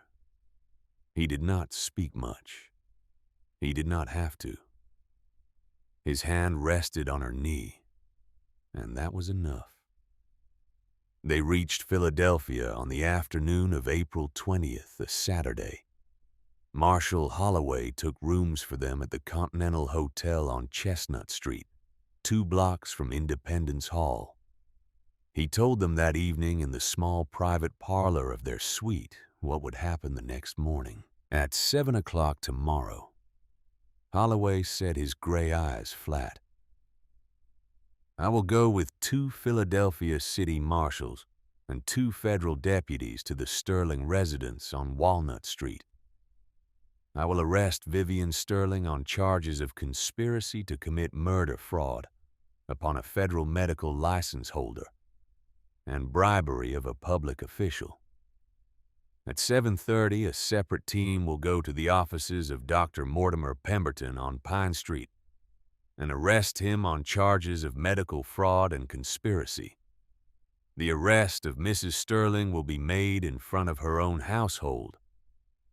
He did not speak much. He did not have to. His hand rested on her knee, and that was enough. They reached Philadelphia on the afternoon of April 20th, a Saturday. Marshal Holloway took rooms for them at the Continental Hotel on Chestnut Street, 2 blocks from Independence Hall. He told them that evening in the small private parlor of their suite what would happen the next morning. At 7 o'clock tomorrow, Holloway set his gray eyes flat. I will go with 2 Philadelphia city marshals and 2 federal deputies to the Sterling residence on Walnut Street. I will arrest Vivian Sterling on charges of conspiracy to commit murder fraud upon a federal medical license holder and bribery of a public official. At 7:30, a separate team will go to the offices of Dr. Mortimer Pemberton on Pine Street and arrest him on charges of medical fraud and conspiracy. The arrest of Mrs. Sterling will be made in front of her own household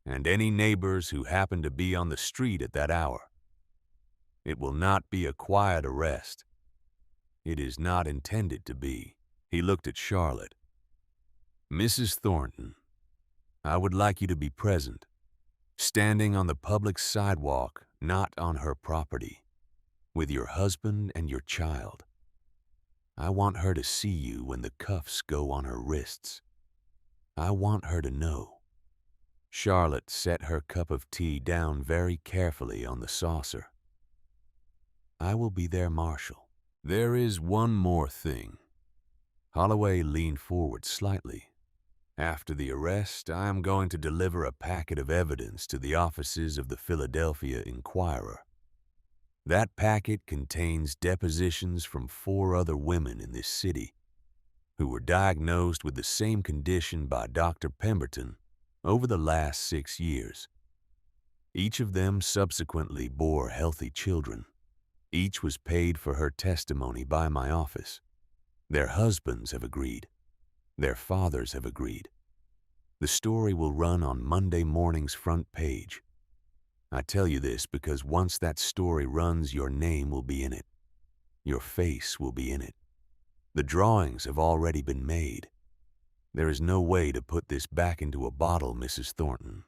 and any neighbors who happen to be on the street at that hour. It will not be a quiet arrest. It is not intended to be. He looked at Charlotte. Mrs. Thornton, I would like you to be present, standing on the public sidewalk, not on her property, with your husband and your child. I want her to see you when the cuffs go on her wrists. I want her to know. Charlotte set her cup of tea down very carefully on the saucer. I will be there, Marshal. There is one more thing. Holloway leaned forward slightly. After the arrest, I am going to deliver a packet of evidence to the offices of the Philadelphia Inquirer. That packet contains depositions from 4 other women in this city who were diagnosed with the same condition by Dr. Pemberton over the last 6 years. Each of them subsequently bore healthy children. Each was paid for her testimony by my office. Their husbands have agreed. Their fathers have agreed. The story will run on Monday morning's front page. I tell you this because once that story runs, your name will be in it. Your face will be in it. The drawings have already been made. There is no way to put this back into a bottle, Mrs. Thornton.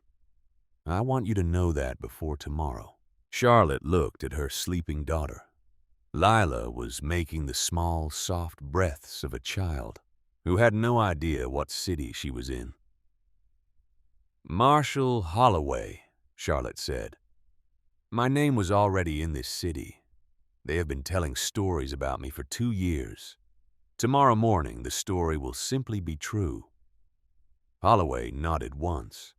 I want you to know that before tomorrow. Charlotte looked at her sleeping daughter. Lila was making the small, soft breaths of a child who had no idea what city she was in. Marshal Holloway, Charlotte said. My name was already in this city. They have been telling stories about me for 2 years. Tomorrow morning, the story will simply be true. Holloway nodded once.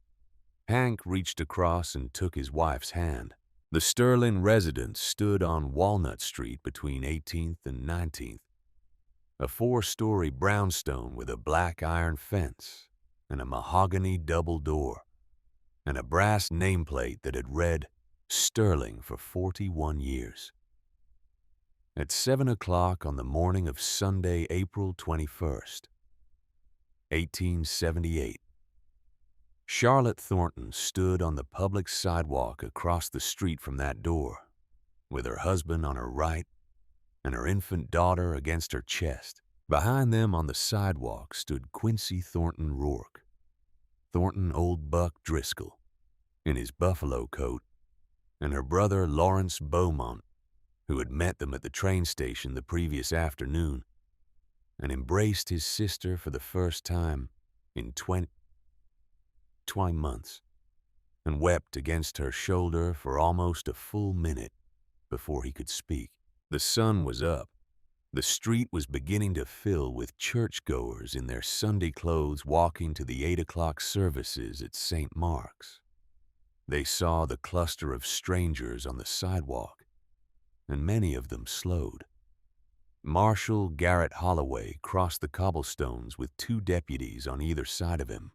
Hank reached across and took his wife's hand. The Sterling residence stood on Walnut Street between 18th and 19th. A 4-story brownstone with a black iron fence and a mahogany double door and a brass nameplate that had read Sterling for 41 years. at 7 o'clock on the morning of Sunday, April 21st, 1878. Charlotte Thornton stood on the public sidewalk across the street from that door, with her husband on her right and her infant daughter against her chest. Behind them on the sidewalk stood Quincy Thornton Rourke, Thornton Old Buck Driscoll, in his buffalo coat, and her brother Lawrence Beaumont, who had met them at the train station the previous afternoon and embraced his sister for the first time in 20 months, and wept against her shoulder for almost a full minute before he could speak. The sun was up. The street was beginning to fill with churchgoers in their Sunday clothes walking to the 8 o'clock services at St. Mark's. They saw the cluster of strangers on the sidewalk, and many of them slowed. Marshal Garrett Holloway crossed the cobblestones with 2 deputies on either side of him.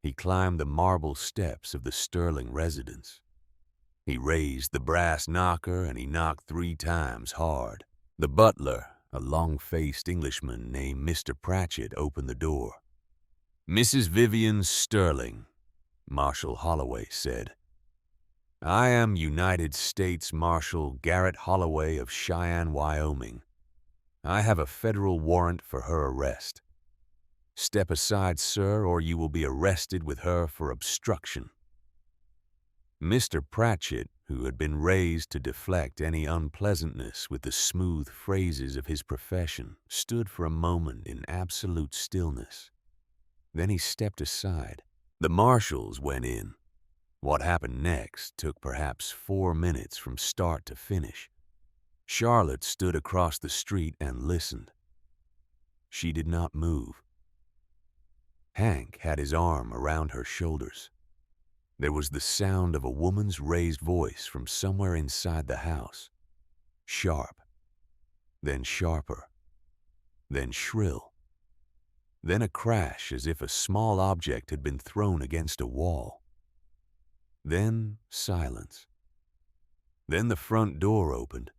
He climbed the marble steps of the Sterling residence. He raised the brass knocker and he knocked 3 times hard. The butler, a long-faced Englishman named Mr. Pratchett, opened the door. "Mrs. Vivian Sterling," Marshal Holloway said. "I am United States Marshal Garrett Holloway of Cheyenne, Wyoming. I have a federal warrant for her arrest. Step aside, sir, or you will be arrested with her for obstruction." Mr. Pratchett, who had been raised to deflect any unpleasantness with the smooth phrases of his profession, stood for a moment in absolute stillness. Then he stepped aside. The marshals went in. What happened next took perhaps 4 minutes from start to finish. Charlotte stood across the street and listened. She did not move. Hank had his arm around her shoulders. There was the sound of a woman's raised voice from somewhere inside the house. Sharp, then sharper, then shrill. Then a crash as if a small object had been thrown against a wall. Then silence. Then the front door opened,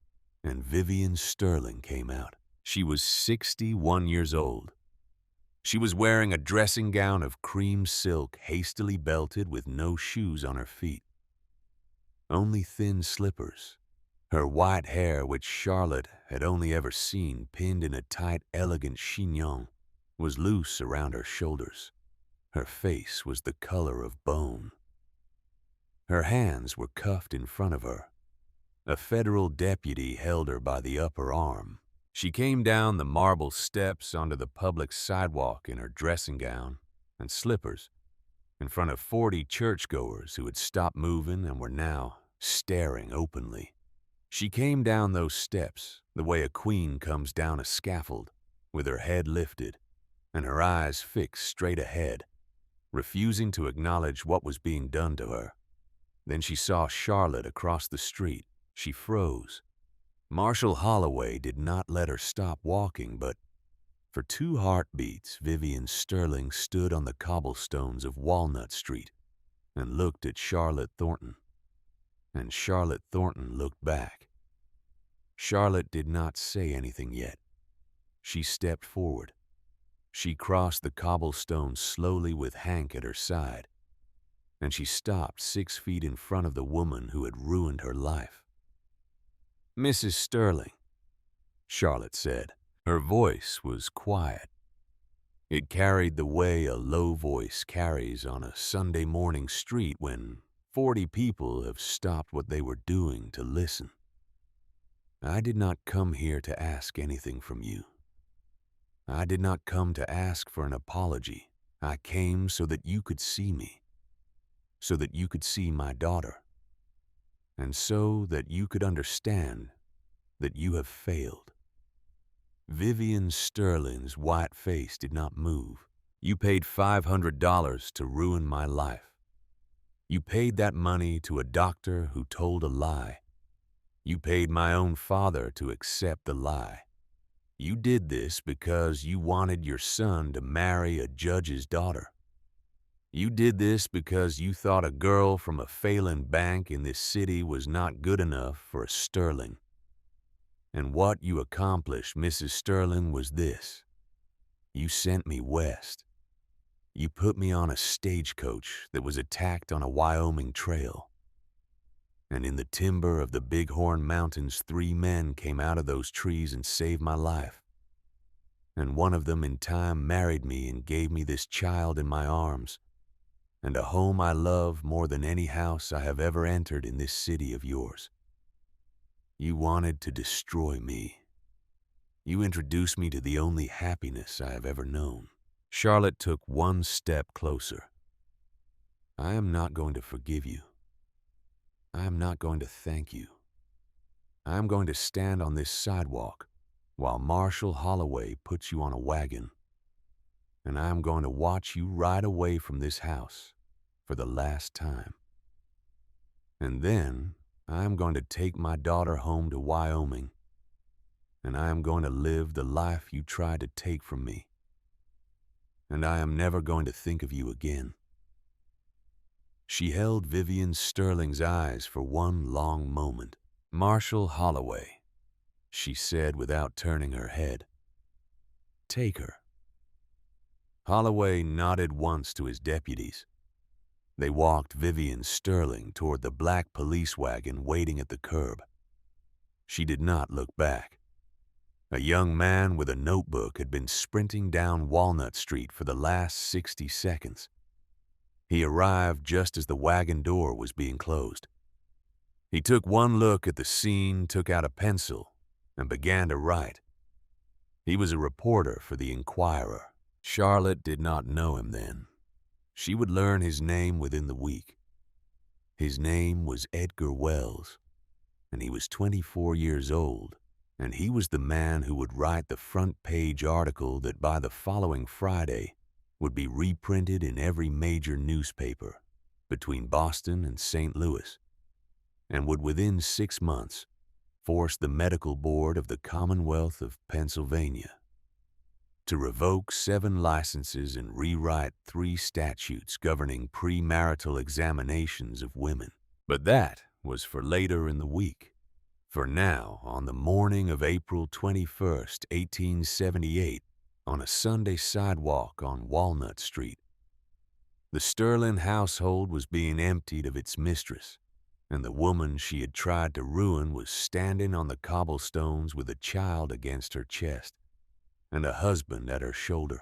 and Vivian Sterling came out. She was 61 years old. She was wearing a dressing gown of cream silk, hastily belted with no shoes on her feet. Only thin slippers. Her white hair, which Charlotte had only ever seen pinned in a tight, elegant chignon, was loose around her shoulders. Her face was the color of bone. Her hands were cuffed in front of her. A federal deputy held her by the upper arm. She came down the marble steps onto the public sidewalk in her dressing gown and slippers in front of 40 churchgoers who had stopped moving and were now staring openly. She came down those steps the way a queen comes down a scaffold, with her head lifted and her eyes fixed straight ahead, refusing to acknowledge what was being done to her. Then she saw Charlotte across the street. She froze. Marshal Holloway did not let her stop walking, but for 2 heartbeats, Vivian Sterling stood on the cobblestones of Walnut Street and looked at Charlotte Thornton. And Charlotte Thornton looked back. Charlotte did not say anything yet. She stepped forward. She crossed the cobblestones slowly with Hank at her side, and she stopped 6 feet in front of the woman who had ruined her life. "Mrs. Sterling," Charlotte said. Her voice was quiet. It carried the way a low voice carries on a Sunday morning street when 40 people have stopped what they were doing to listen. "I did not come here to ask anything from you. I did not come to ask for an apology. I came so that you could see me, so that you could see my daughter, and so that you could understand that you have failed." Vivian Sterling's white face did not move. "You paid $500 to ruin my life. You paid that money to a doctor who told a lie. You paid my own father to accept the lie. You did this because you wanted your son to marry a judge's daughter. You did this because you thought a girl from a failing bank in this city was not good enough for a Sterling. And what you accomplished, Mrs. Sterling, was this. You sent me west. You put me on a stagecoach that was attacked on a Wyoming trail. And in the timber of the Bighorn Mountains, 3 men came out of those trees and saved my life. And one of them in time married me and gave me this child in my arms, and a home I love more than any house I have ever entered in this city of yours. You wanted to destroy me. You introduced me to the only happiness I have ever known. Charlotte took one step closer. I am not going to forgive you. I am not going to thank you. I am going to stand on this sidewalk while Marshall Holloway puts you on a wagon, and I am going to watch you ride away from this house for the last time. And then I am going to take my daughter home to Wyoming, and I am going to live the life you tried to take from me. And I am never going to think of you again. She held Vivian Sterling's eyes for one long moment. Marshall Holloway, she said without turning her head. Take her. Holloway nodded once to his deputies. They walked Vivian Sterling toward the black police wagon waiting at the curb. She did not look back. A young man with a notebook had been sprinting down Walnut Street for the last 60 seconds. He arrived just as the wagon door was being closed. He took one look at the scene, took out a pencil, and began to write. He was a reporter for the Inquirer. Charlotte did not know him then. She would learn his name within the week. His name was Edgar Wells, and he was 24 years old, and he was the man who would write the front-page article that by the following Friday would be reprinted in every major newspaper between Boston and St. Louis, and would within 6 months force the Medical Board of the Commonwealth of Pennsylvania to revoke 7 licenses and rewrite 3 statutes governing premarital examinations of women. But that was for later in the week. For now, on the morning of April 21st, 1878, on a Sunday sidewalk on Walnut Street, the Sterling household was being emptied of its mistress, and the woman she had tried to ruin was standing on the cobblestones with a child against her chest and a husband at her shoulder,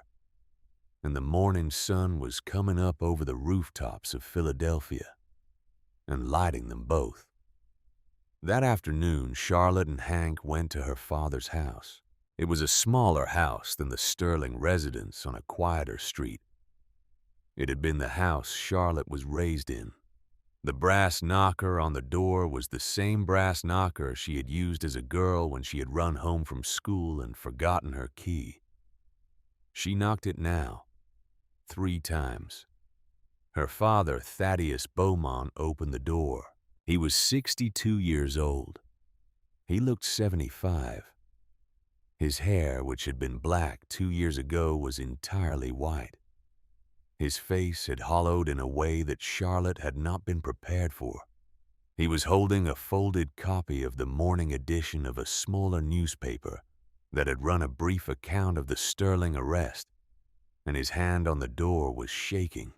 and the morning sun was coming up over the rooftops of Philadelphia and lighting them both. That afternoon, Charlotte and Hank went to her father's house. It was a smaller house than the Sterling residence on a quieter street. It had been the house Charlotte was raised in. The brass knocker on the door was the same brass knocker she had used as a girl when she had run home from school and forgotten her key. She knocked it now, 3 times. Her father, Thaddeus Beaumont, opened the door. He was 62 years old. He looked 75. His hair, which had been black 2 years ago, was entirely white. His face had hollowed in a way that Charlotte had not been prepared for. He was holding a folded copy of the morning edition of a smaller newspaper that had run a brief account of the Sterling arrest, and his hand on the door was shaking.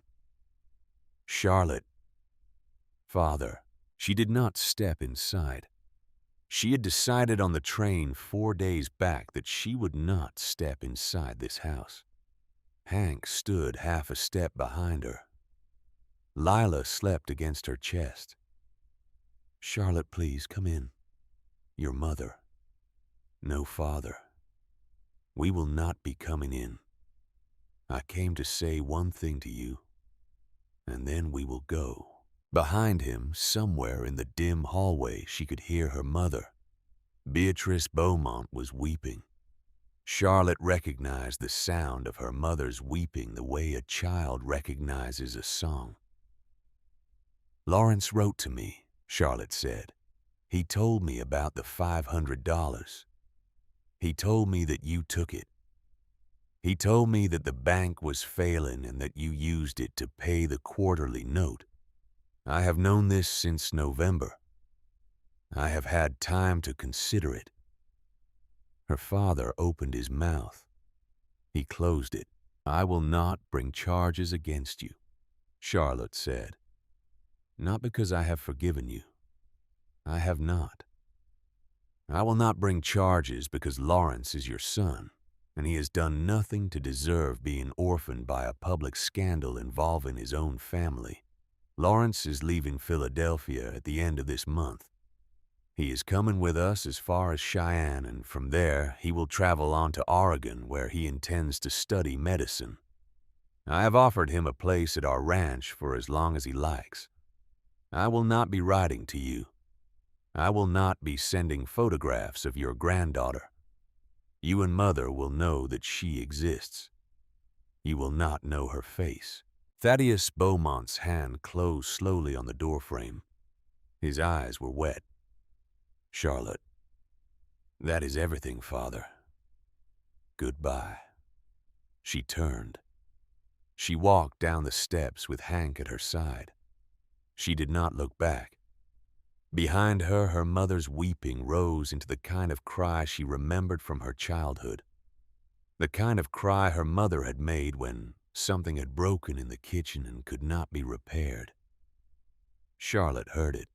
Charlotte. Father. She did not step inside. She had decided on the train 4 days back that she would not step inside this house. Hank stood half a step behind her. Lila slept against her chest. Charlotte, please, come in. Your mother. No, father. We will not be coming in. I came to say one thing to you, and then we will go. Behind him, somewhere in the dim hallway, she could hear her mother. Beatrice Beaumont was weeping. Charlotte recognized the sound of her mother's weeping the way a child recognizes a song. Lawrence wrote to me, Charlotte said. He told me about the $500. He told me that you took it. He told me that the bank was failing and that you used it to pay the quarterly note. I have known this since November. I have had time to consider it. Her father opened his mouth. He closed it. "I will not bring charges against you," Charlotte said. "Not because I have forgiven you. I have not. I will not bring charges because Lawrence is your son, and he has done nothing to deserve being orphaned by a public scandal involving his own family. Lawrence is leaving Philadelphia at the end of this month. He is coming with us as far as Cheyenne, and from there he will travel on to Oregon, where he intends to study medicine. I have offered him a place at our ranch for as long as he likes. I will not be writing to you. I will not be sending photographs of your granddaughter. You and Mother will know that she exists. You will not know her face." Thaddeus Beaumont's hand closed slowly on the doorframe. His eyes were wet. "Charlotte, that is everything, Father. Goodbye." She turned. She walked down the steps with Hank at her side. She did not look back. Behind her, her mother's weeping rose into the kind of cry she remembered from her childhood. The kind of cry her mother had made when something had broken in the kitchen and could not be repaired. Charlotte heard it.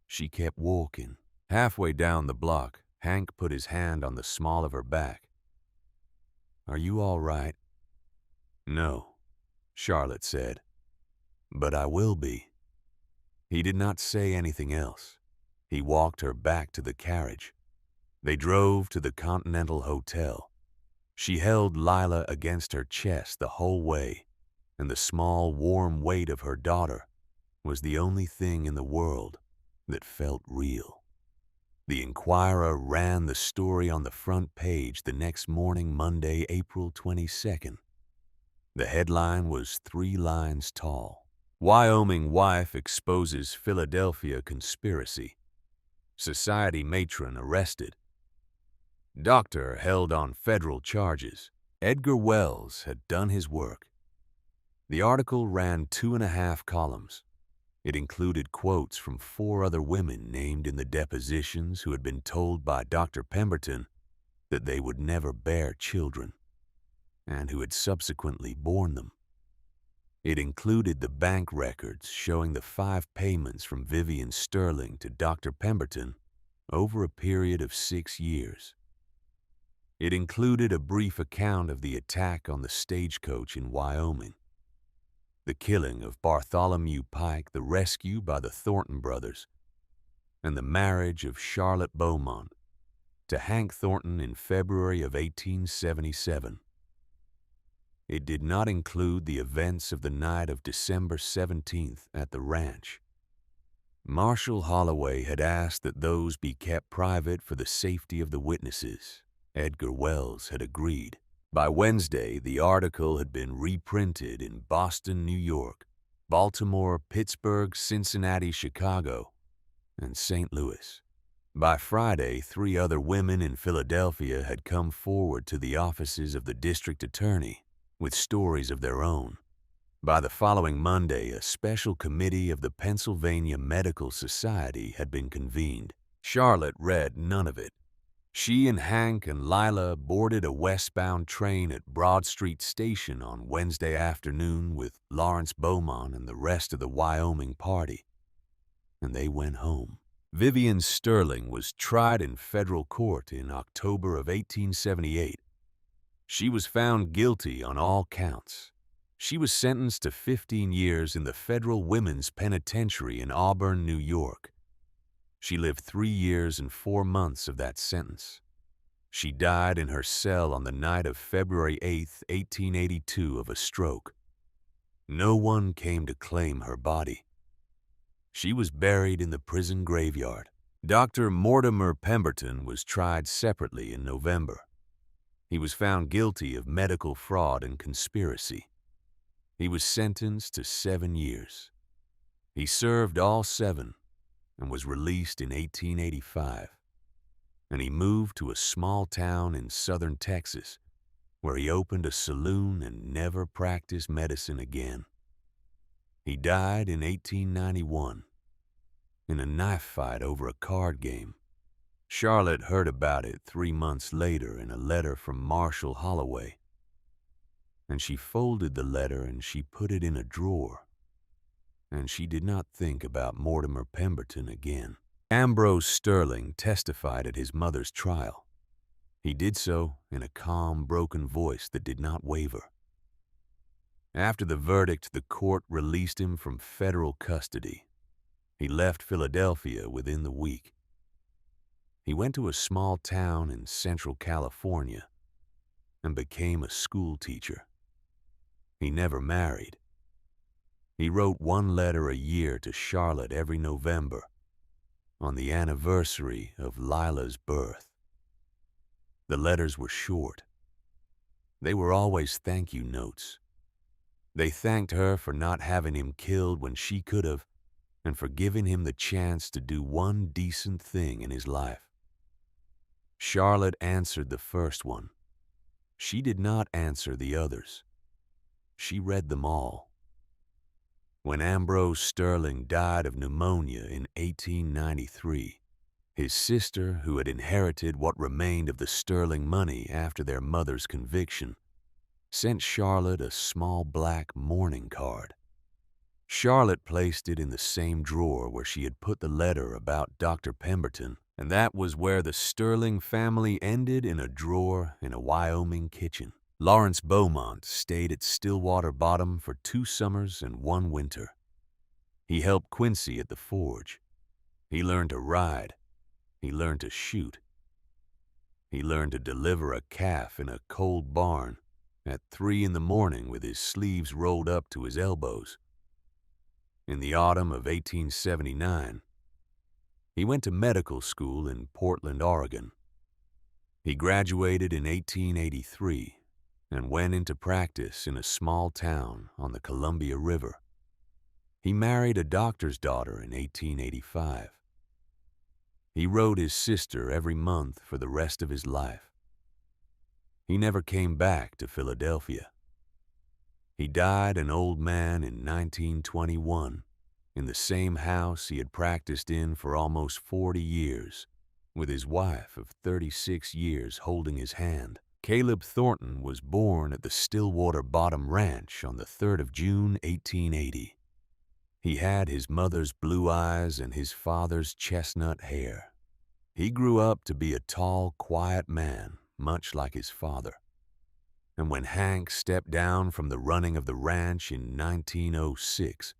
She kept walking. Halfway down the block, Hank put his hand on the small of her back. "Are you all right?" "No," Charlotte said, "but I will be." He did not say anything else. He walked her back to the carriage. They drove to the Continental Hotel. She held Lila against her chest the whole way, and the small, warm weight of her daughter was the only thing in the world that felt real. The Inquirer ran the story on the front page the next morning, Monday, April 22nd. The headline was 3 lines tall. "Wyoming Wife Exposes Philadelphia Conspiracy. Society Matron Arrested. Doctor Held on Federal Charges." Edgar Wells had done his work. The article ran 2.5 columns. It included quotes from 4 other women named in the depositions who had been told by Dr. Pemberton that they would never bear children, and who had subsequently borne them. It included the bank records showing the 5 payments from Vivian Sterling to Dr. Pemberton over a period of 6 years. It included a brief account of the attack on the Stagecoach in Wyoming, the killing of Bartholomew Pike, the rescue by the Thornton brothers, and the marriage of Charlotte Beaumont to Hank Thornton in February of 1877. It did not include the events of the night of December 17th at the ranch. Marshal Holloway had asked that those be kept private for the safety of the witnesses. Edgar Wells had agreed. By Wednesday, the article had been reprinted in Boston, New York, Baltimore, Pittsburgh, Cincinnati, Chicago, and St. Louis. By Friday, 3 other women in Philadelphia had come forward to the offices of the district attorney with stories of their own. By the following Monday, a special committee of the Pennsylvania Medical Society had been convened. Charlotte read none of it. She and Hank and Lila boarded a westbound train at Broad Street Station on Wednesday afternoon with Lawrence Beaumont and the rest of the Wyoming party, and they went home. Vivian Sterling was tried in federal court in October of 1878. She was found guilty on all counts. She was sentenced to 15 years in the Federal Women's Penitentiary in Auburn, New York. She lived 3 years and 4 months of that sentence. She died in her cell on the night of February 8, 1882, of a stroke. No one came to claim her body. She was buried in the prison graveyard. Dr. Mortimer Pemberton was tried separately in November. He was found guilty of medical fraud and conspiracy. He was sentenced to 7 years. He served all 7 and was released in 1885. And he moved to a small town in southern Texas, where he opened a saloon and never practiced medicine again. He died in 1891 in a knife fight over a card game Charlotte heard about it 3 months later in a letter from Marshall Holloway, and she folded the letter and she put it in a drawer, and she did not think about Mortimer Pemberton again. Ambrose Sterling testified at his mother's trial. He did so in a calm, broken voice that did not waver. After the verdict, the court released him from federal custody. He left Philadelphia within the week. He went to a small town in Central California and became a school teacher. He never married. He wrote one letter a year to Charlotte every November on the anniversary of Lila's birth. The letters were short. They were always thank you notes. They thanked her for not having him killed when she could have, and for giving him the chance to do one decent thing in his life. Charlotte answered the first one. She did not answer the others. She read them all. When Ambrose Sterling died of pneumonia in 1893, his sister, who had inherited what remained of the Sterling money after their mother's conviction, sent Charlotte a small black mourning card. Charlotte placed it in the same drawer where she had put the letter about Dr. Pemberton, and that was where the Sterling family ended, in a drawer in a Wyoming kitchen. Lawrence Beaumont stayed at Stillwater Bottom for 2 summers and 1 winter. He helped Quincy at the forge. He learned to ride. He learned to shoot. He learned to deliver a calf in a cold barn at 3 in the morning with his sleeves rolled up to his elbows. In the autumn of 1879, he went to medical school in Portland, Oregon. He graduated in 1883 and went into practice in a small town on the Columbia River. He married a doctor's daughter in 1885. He wrote his sister every month for the rest of his life. He never came back to Philadelphia. He died an old man in 1921 in the same house he had practiced in for almost 40 years, with his wife of 36 years holding his hand. Caleb Thornton was born at the Stillwater Bottom Ranch on the 3rd of June, 1880. He had his mother's blue eyes and his father's chestnut hair. He grew up to be a tall, quiet man, much like his father. And when Hank stepped down from the running of the ranch in 1906,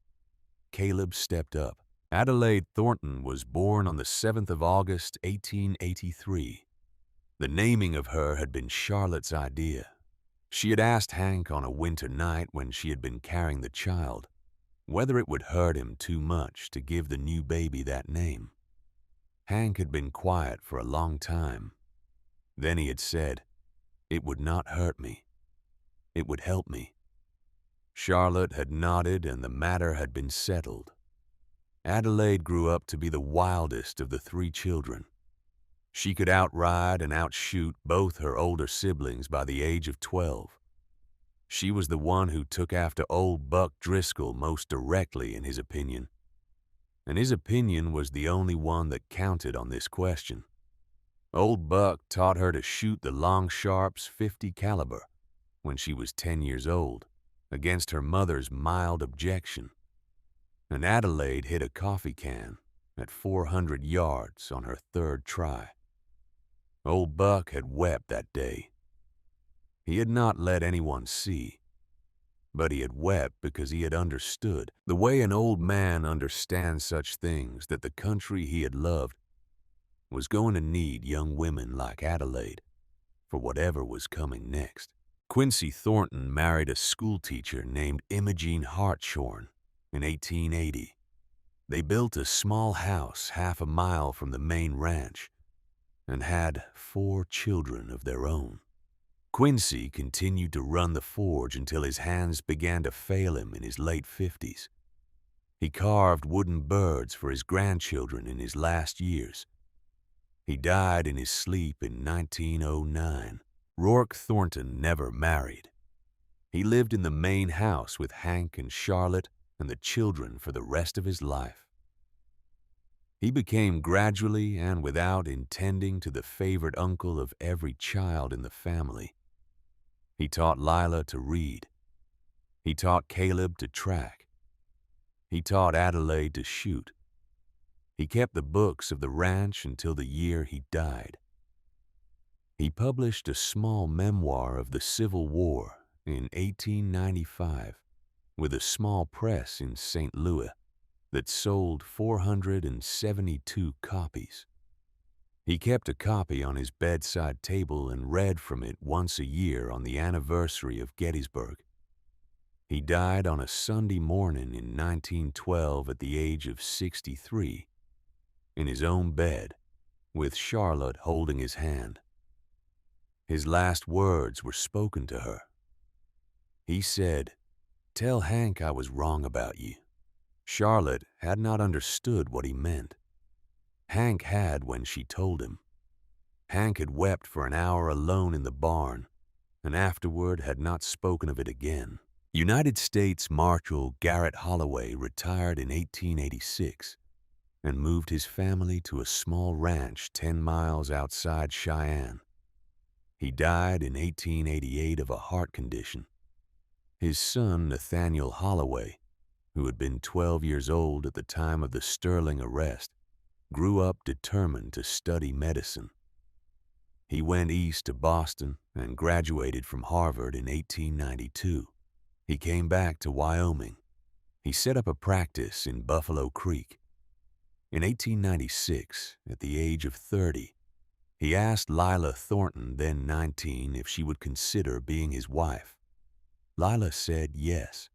Caleb stepped up. Adelaide Thornton was born on the 7th of August, 1883. The naming of her had been Charlotte's idea. She had asked Hank on a winter night when she had been carrying the child whether it would hurt him too much to give the new baby that name. Hank had been quiet for a long time. Then he had said, "It would not hurt me. It would help me." Charlotte had nodded and the matter had been settled. Adelaide grew up to be the wildest of the 3 children. She could outride and outshoot both her older siblings by the age of 12. She was the one who took after old Buck Driscoll most directly in his opinion, and his opinion was the only one that counted on this question. Old Buck taught her to shoot the Long Sharp's .50 caliber when she was 10 years old, against her mother's mild objection, and Adelaide hit a coffee can at 400 yards on her 3rd try. Old Buck had wept that day. He had not let anyone see, but he had wept because he had understood, the way an old man understands such things, that the country he had loved was going to need young women like Adelaide for whatever was coming next. Quincy Thornton married a schoolteacher named Imogene Hartshorn in 1880. They built a small house half a mile from the main ranch and had 4 children of their own. Quincy continued to run the forge until his hands began to fail him in his late 50s. He carved wooden birds for his grandchildren in his last years. He died in his sleep in 1909. Rourke Thornton never married. He lived in the main house with Hank and Charlotte and the children for the rest of his life. He became gradually and without intending to the favorite uncle of every child in the family. He taught Lila to read. He taught Caleb to track. He taught Adelaide to shoot. He kept the books of the ranch until the year he died. He published a small memoir of the Civil War in 1895 with a small press in St. Louis that sold 472 copies. He kept a copy on his bedside table and read from it once a year on the anniversary of Gettysburg. He died on a Sunday morning in 1912 at the age of 63, in his own bed, with Charlotte holding his hand. His last words were spoken to her. He said, "Tell Hank I was wrong about you." Charlotte had not understood what he meant. Hank had when she told him. Hank had wept for an hour alone in the barn, and afterward had not spoken of it again. United States Marshal Garrett Holloway retired in 1886 and moved his family to a small ranch 10 miles outside Cheyenne. He died in 1888 of a heart condition. His son, Nathaniel Holloway, who had been 12 years old at the time of the Sterling arrest, grew up determined to study medicine. He went east to Boston and graduated from Harvard in 1892. He came back to Wyoming. He set up a practice in Buffalo Creek. In 1896, at the age of 30, he asked Lila Thornton, then 19, if she would consider being his wife. Lila said yes.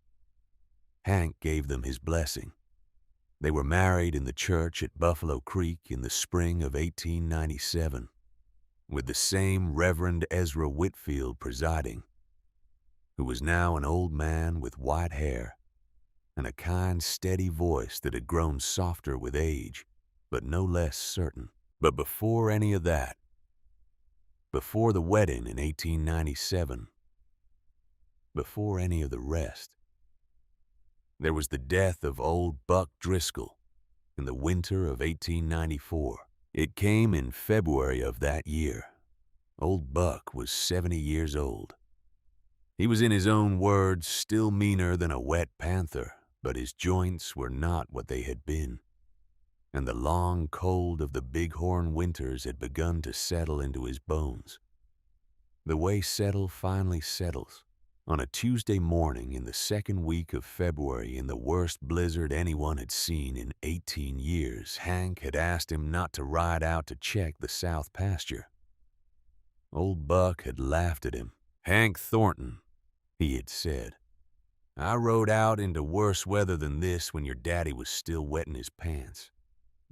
Hank gave them his blessing. They were married in the church at Buffalo Creek in the spring of 1897, with the same Reverend Ezra Whitfield presiding, who was now an old man with white hair and a kind, steady voice that had grown softer with age, but no less certain. But before any of that, before the wedding in 1897, before any of the rest, there was the death of old Buck Driscoll in the winter of 1894. It came in February of that year. Old Buck was 70 years old. He was, in his own words, still meaner than a wet panther, but his joints were not what they had been, and the long cold of the bighorn winters had begun to settle into his bones. The way settle finally settles. On a Tuesday morning in the second week of February, in the worst blizzard anyone had seen in 18 years, Hank had asked him not to ride out to check the south pasture. Old Buck had laughed at him. "Hank Thornton," he had said, "I rode out into worse weather than this when your daddy was still wetting his pants.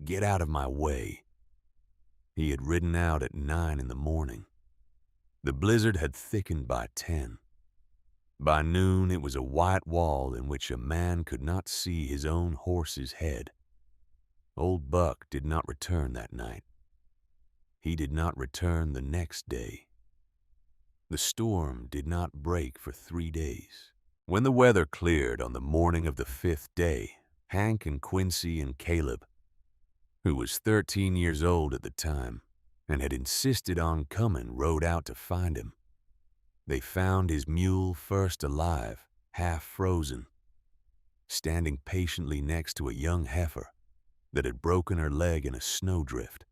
Get out of my way." He had ridden out at 9 in the morning. The blizzard had thickened by 10. By noon, it was a white wall in which a man could not see his own horse's head. Old Buck did not return that night. He did not return the next day. The storm did not break for 3 days. When the weather cleared on the morning of the 5th day, Hank and Quincy and Caleb, who was 13 years old at the time and had insisted on coming, rode out to find him. They found his mule first alive, half frozen, standing patiently next to a young heifer that had broken her leg in a snowdrift.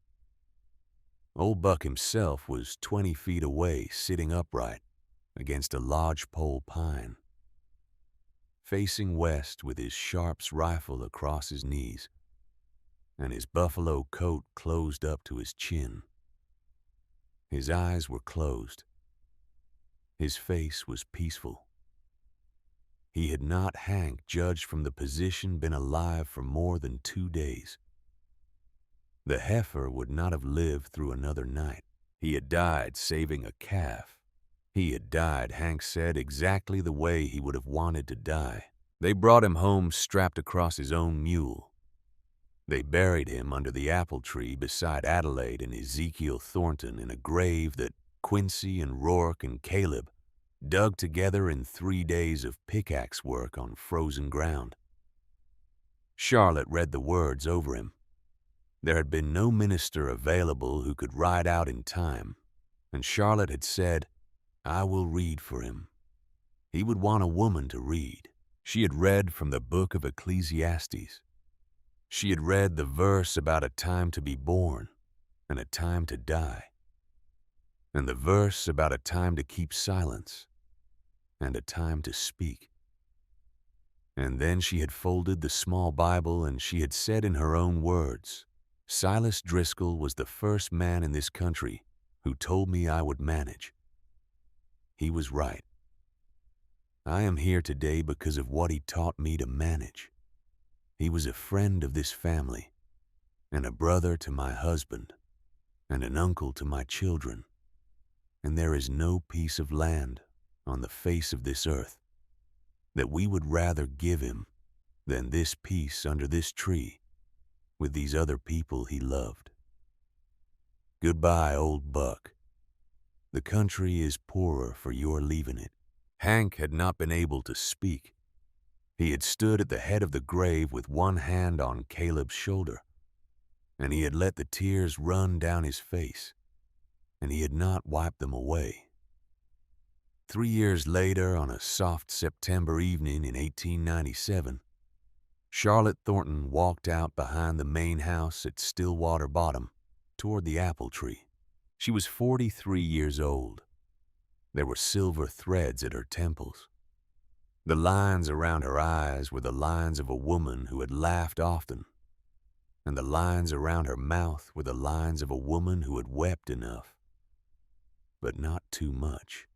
Old Buck himself was 20 feet away, sitting upright against a lodgepole pine, facing west with his Sharp's rifle across his knees and his buffalo coat closed up to his chin. His eyes were closed. His face was peaceful. He had not, Hank judged from the position, been alive for more than 2 days. The heifer would not have lived through another night. He had died saving a calf. He had died, Hank said, exactly the way he would have wanted to die. They brought him home strapped across his own mule. They buried him under the apple tree beside Adelaide and Ezekiel Thornton in a grave that Quincy and Rourke and Caleb dug together in 3 days of pickaxe work on frozen ground. Charlotte read the words over him. There had been no minister available who could ride out in time, and Charlotte had said, "I will read for him." He would want a woman to read. She had read from the book of Ecclesiastes. She had read the verse about a time to be born and a time to die, and the verse about a time to keep silence and a time to speak. And then she had folded the small Bible and she had said in her own words, "Silas Driscoll was the first man in this country who told me I would manage." He was right. I am here today because of what he taught me to manage. He was a friend of this family, and a brother to my husband, and an uncle to my children, and there is no piece of land on the face of this earth that we would rather give him than this piece under this tree with these other people he loved. Goodbye, old buck. The country is poorer for your leaving it. Hank had not been able to speak. He had stood at the head of the grave with one hand on Caleb's shoulder, and he had let the tears run down his face, and he had not wiped them away. 3 years later, on a soft September evening in 1897, Charlotte Thornton walked out behind the main house at Stillwater Bottom toward the apple tree. She was 43 years old. There were silver threads at her temples. The lines around her eyes were the lines of a woman who had laughed often, and the lines around her mouth were the lines of a woman who had wept enough, but not too much.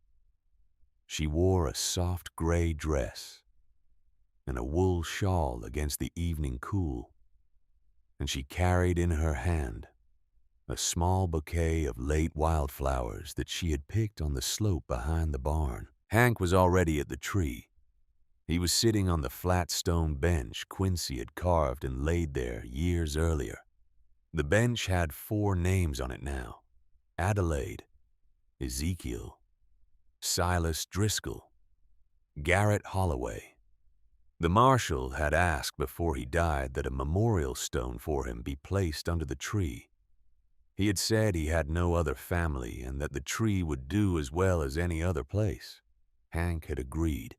She wore a soft gray dress and a wool shawl against the evening cool, and she carried in her hand a small bouquet of late wildflowers that she had picked on the slope behind the barn. Hank was already at the tree. He was sitting on the flat stone bench Quincy had carved and laid there years earlier. The bench had 4 names on it now: Adelaide, Ezekiel, Silas Driscoll, Garrett Holloway. The marshal had asked before he died that a memorial stone for him be placed under the tree. He had said he had no other family and that the tree would do as well as any other place. Hank had agreed.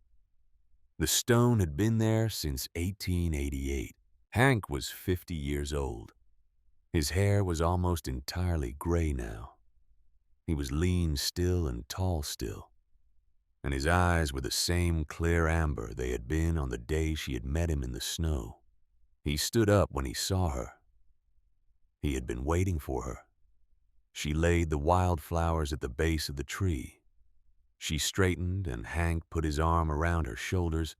The stone had been there since 1888. Hank was 50 years old. His hair was almost entirely gray now. He was lean still and tall still, and his eyes were the same clear amber they had been on the day she had met him in the snow. He stood up when he saw her. He had been waiting for her. She laid the wildflowers at the base of the tree. She straightened, and Hank put his arm around her shoulders,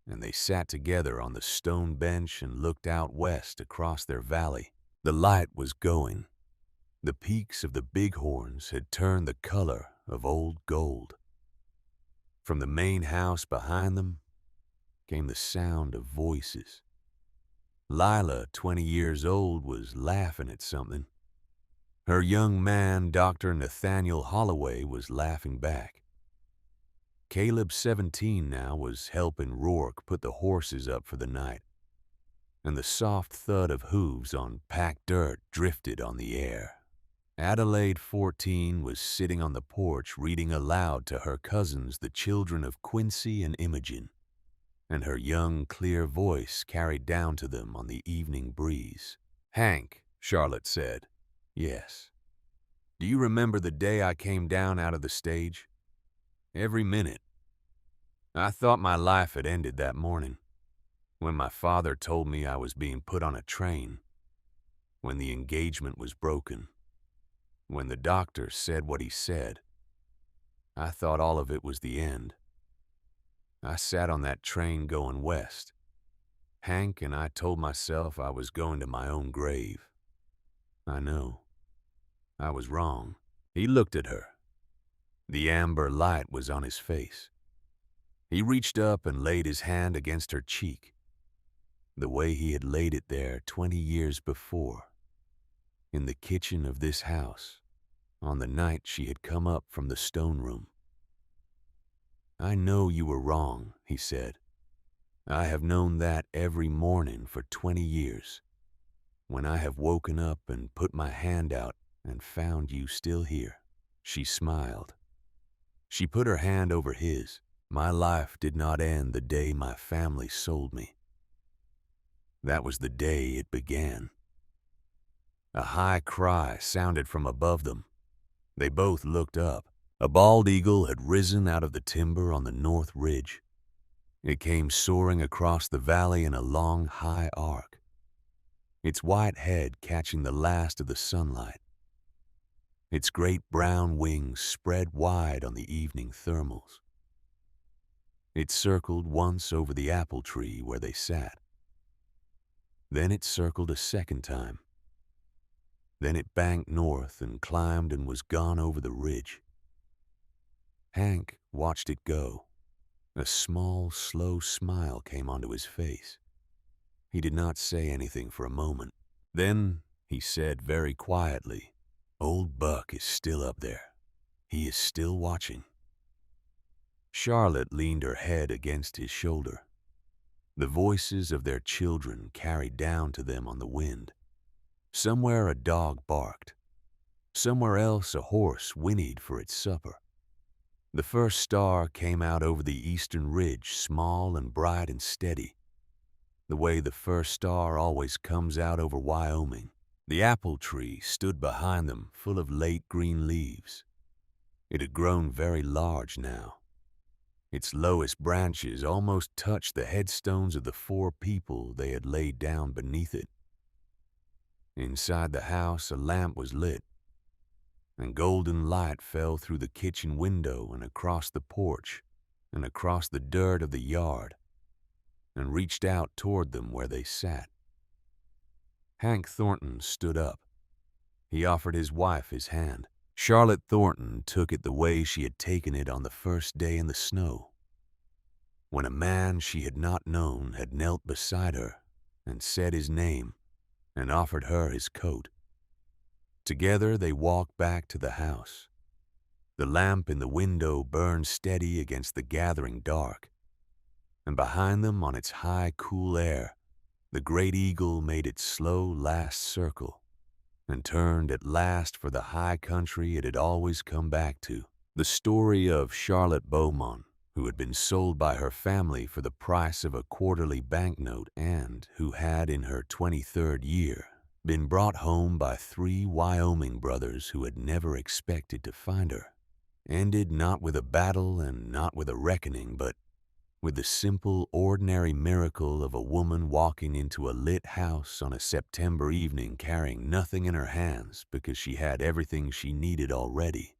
and they sat together on the stone bench and looked out west across their valley. The light was going. The peaks of the bighorns had turned the color of old gold. From the main house behind them came the sound of voices. Lila, 20 years old, was laughing at something. Her young man, Dr. Nathaniel Holloway, was laughing back. Caleb, 17 now, was helping Rourke put the horses up for the night, and the soft thud of hooves on packed dirt drifted on the air. Adelaide, 14, was sitting on the porch reading aloud to her cousins, the children of Quincy and Imogen, and her young, clear voice carried down to them on the evening breeze. "Hank," Charlotte said. "Yes." "Do you remember the day I came down out of the stage? Every minute. I thought my life had ended that morning, when my father told me I was being put on a train, when the engagement was broken, when the doctor said what he said. I thought all of it was the end. I sat on that train going west. Hank, and I told myself I was going to my own grave. I know. I was wrong." He looked at her. The amber light was on his face. He reached up and laid his hand against her cheek, the way he had laid it there 20 years before, in the kitchen of this house, on the night she had come up from the stone room. "I know you were wrong," he said. "I have known that every morning for 20 years. when I have woken up and put my hand out and found you still here." She smiled. She put her hand over his. "My life did not end the day my family sold me. That was the day it began." A high cry sounded from above them. They both looked up. A bald eagle had risen out of the timber on the north ridge. It came soaring across the valley in a long, high arc, its white head catching the last of the sunlight. Its great brown wings spread wide on the evening thermals. It circled once over the apple tree where they sat. Then it circled a second time. Then it banked north and climbed and was gone over the ridge. Hank watched it go. A small, slow smile came onto his face. He did not say anything for a moment. Then he said very quietly, "Old Buck is still up there. He is still watching." Charlotte leaned her head against his shoulder. The voices of their children carried down to them on the wind. Somewhere a dog barked. Somewhere else a horse whinnied for its supper. The first star came out over the eastern ridge, small and bright and steady, the way the first star always comes out over Wyoming. The apple tree stood behind them, full of late green leaves. It had grown very large now. Its lowest branches almost touched the headstones of the 4 people they had laid down beneath it. Inside the house, a lamp was lit, and golden light fell through the kitchen window and across the porch and across the dirt of the yard and reached out toward them where they sat. Hank Thornton stood up. He offered his wife his hand. Charlotte Thornton took it the way she had taken it on the first day in the snow, when a man she had not known had knelt beside her and said his name and offered her his coat. Together they walked back to the house. The lamp in the window burned steady against the gathering dark, and behind them on its high, cool air, the great eagle made its slow last circle and turned at last for the high country it had always come back to. The story of Charlotte Beaumont, who had been sold by her family for the price of a quarterly banknote and who had in her 23rd year been brought home by 3 Wyoming brothers who had never expected to find her, ended not with a battle and not with a reckoning, but with the simple, ordinary miracle of a woman walking into a lit house on a September evening carrying nothing in her hands because she had everything she needed already.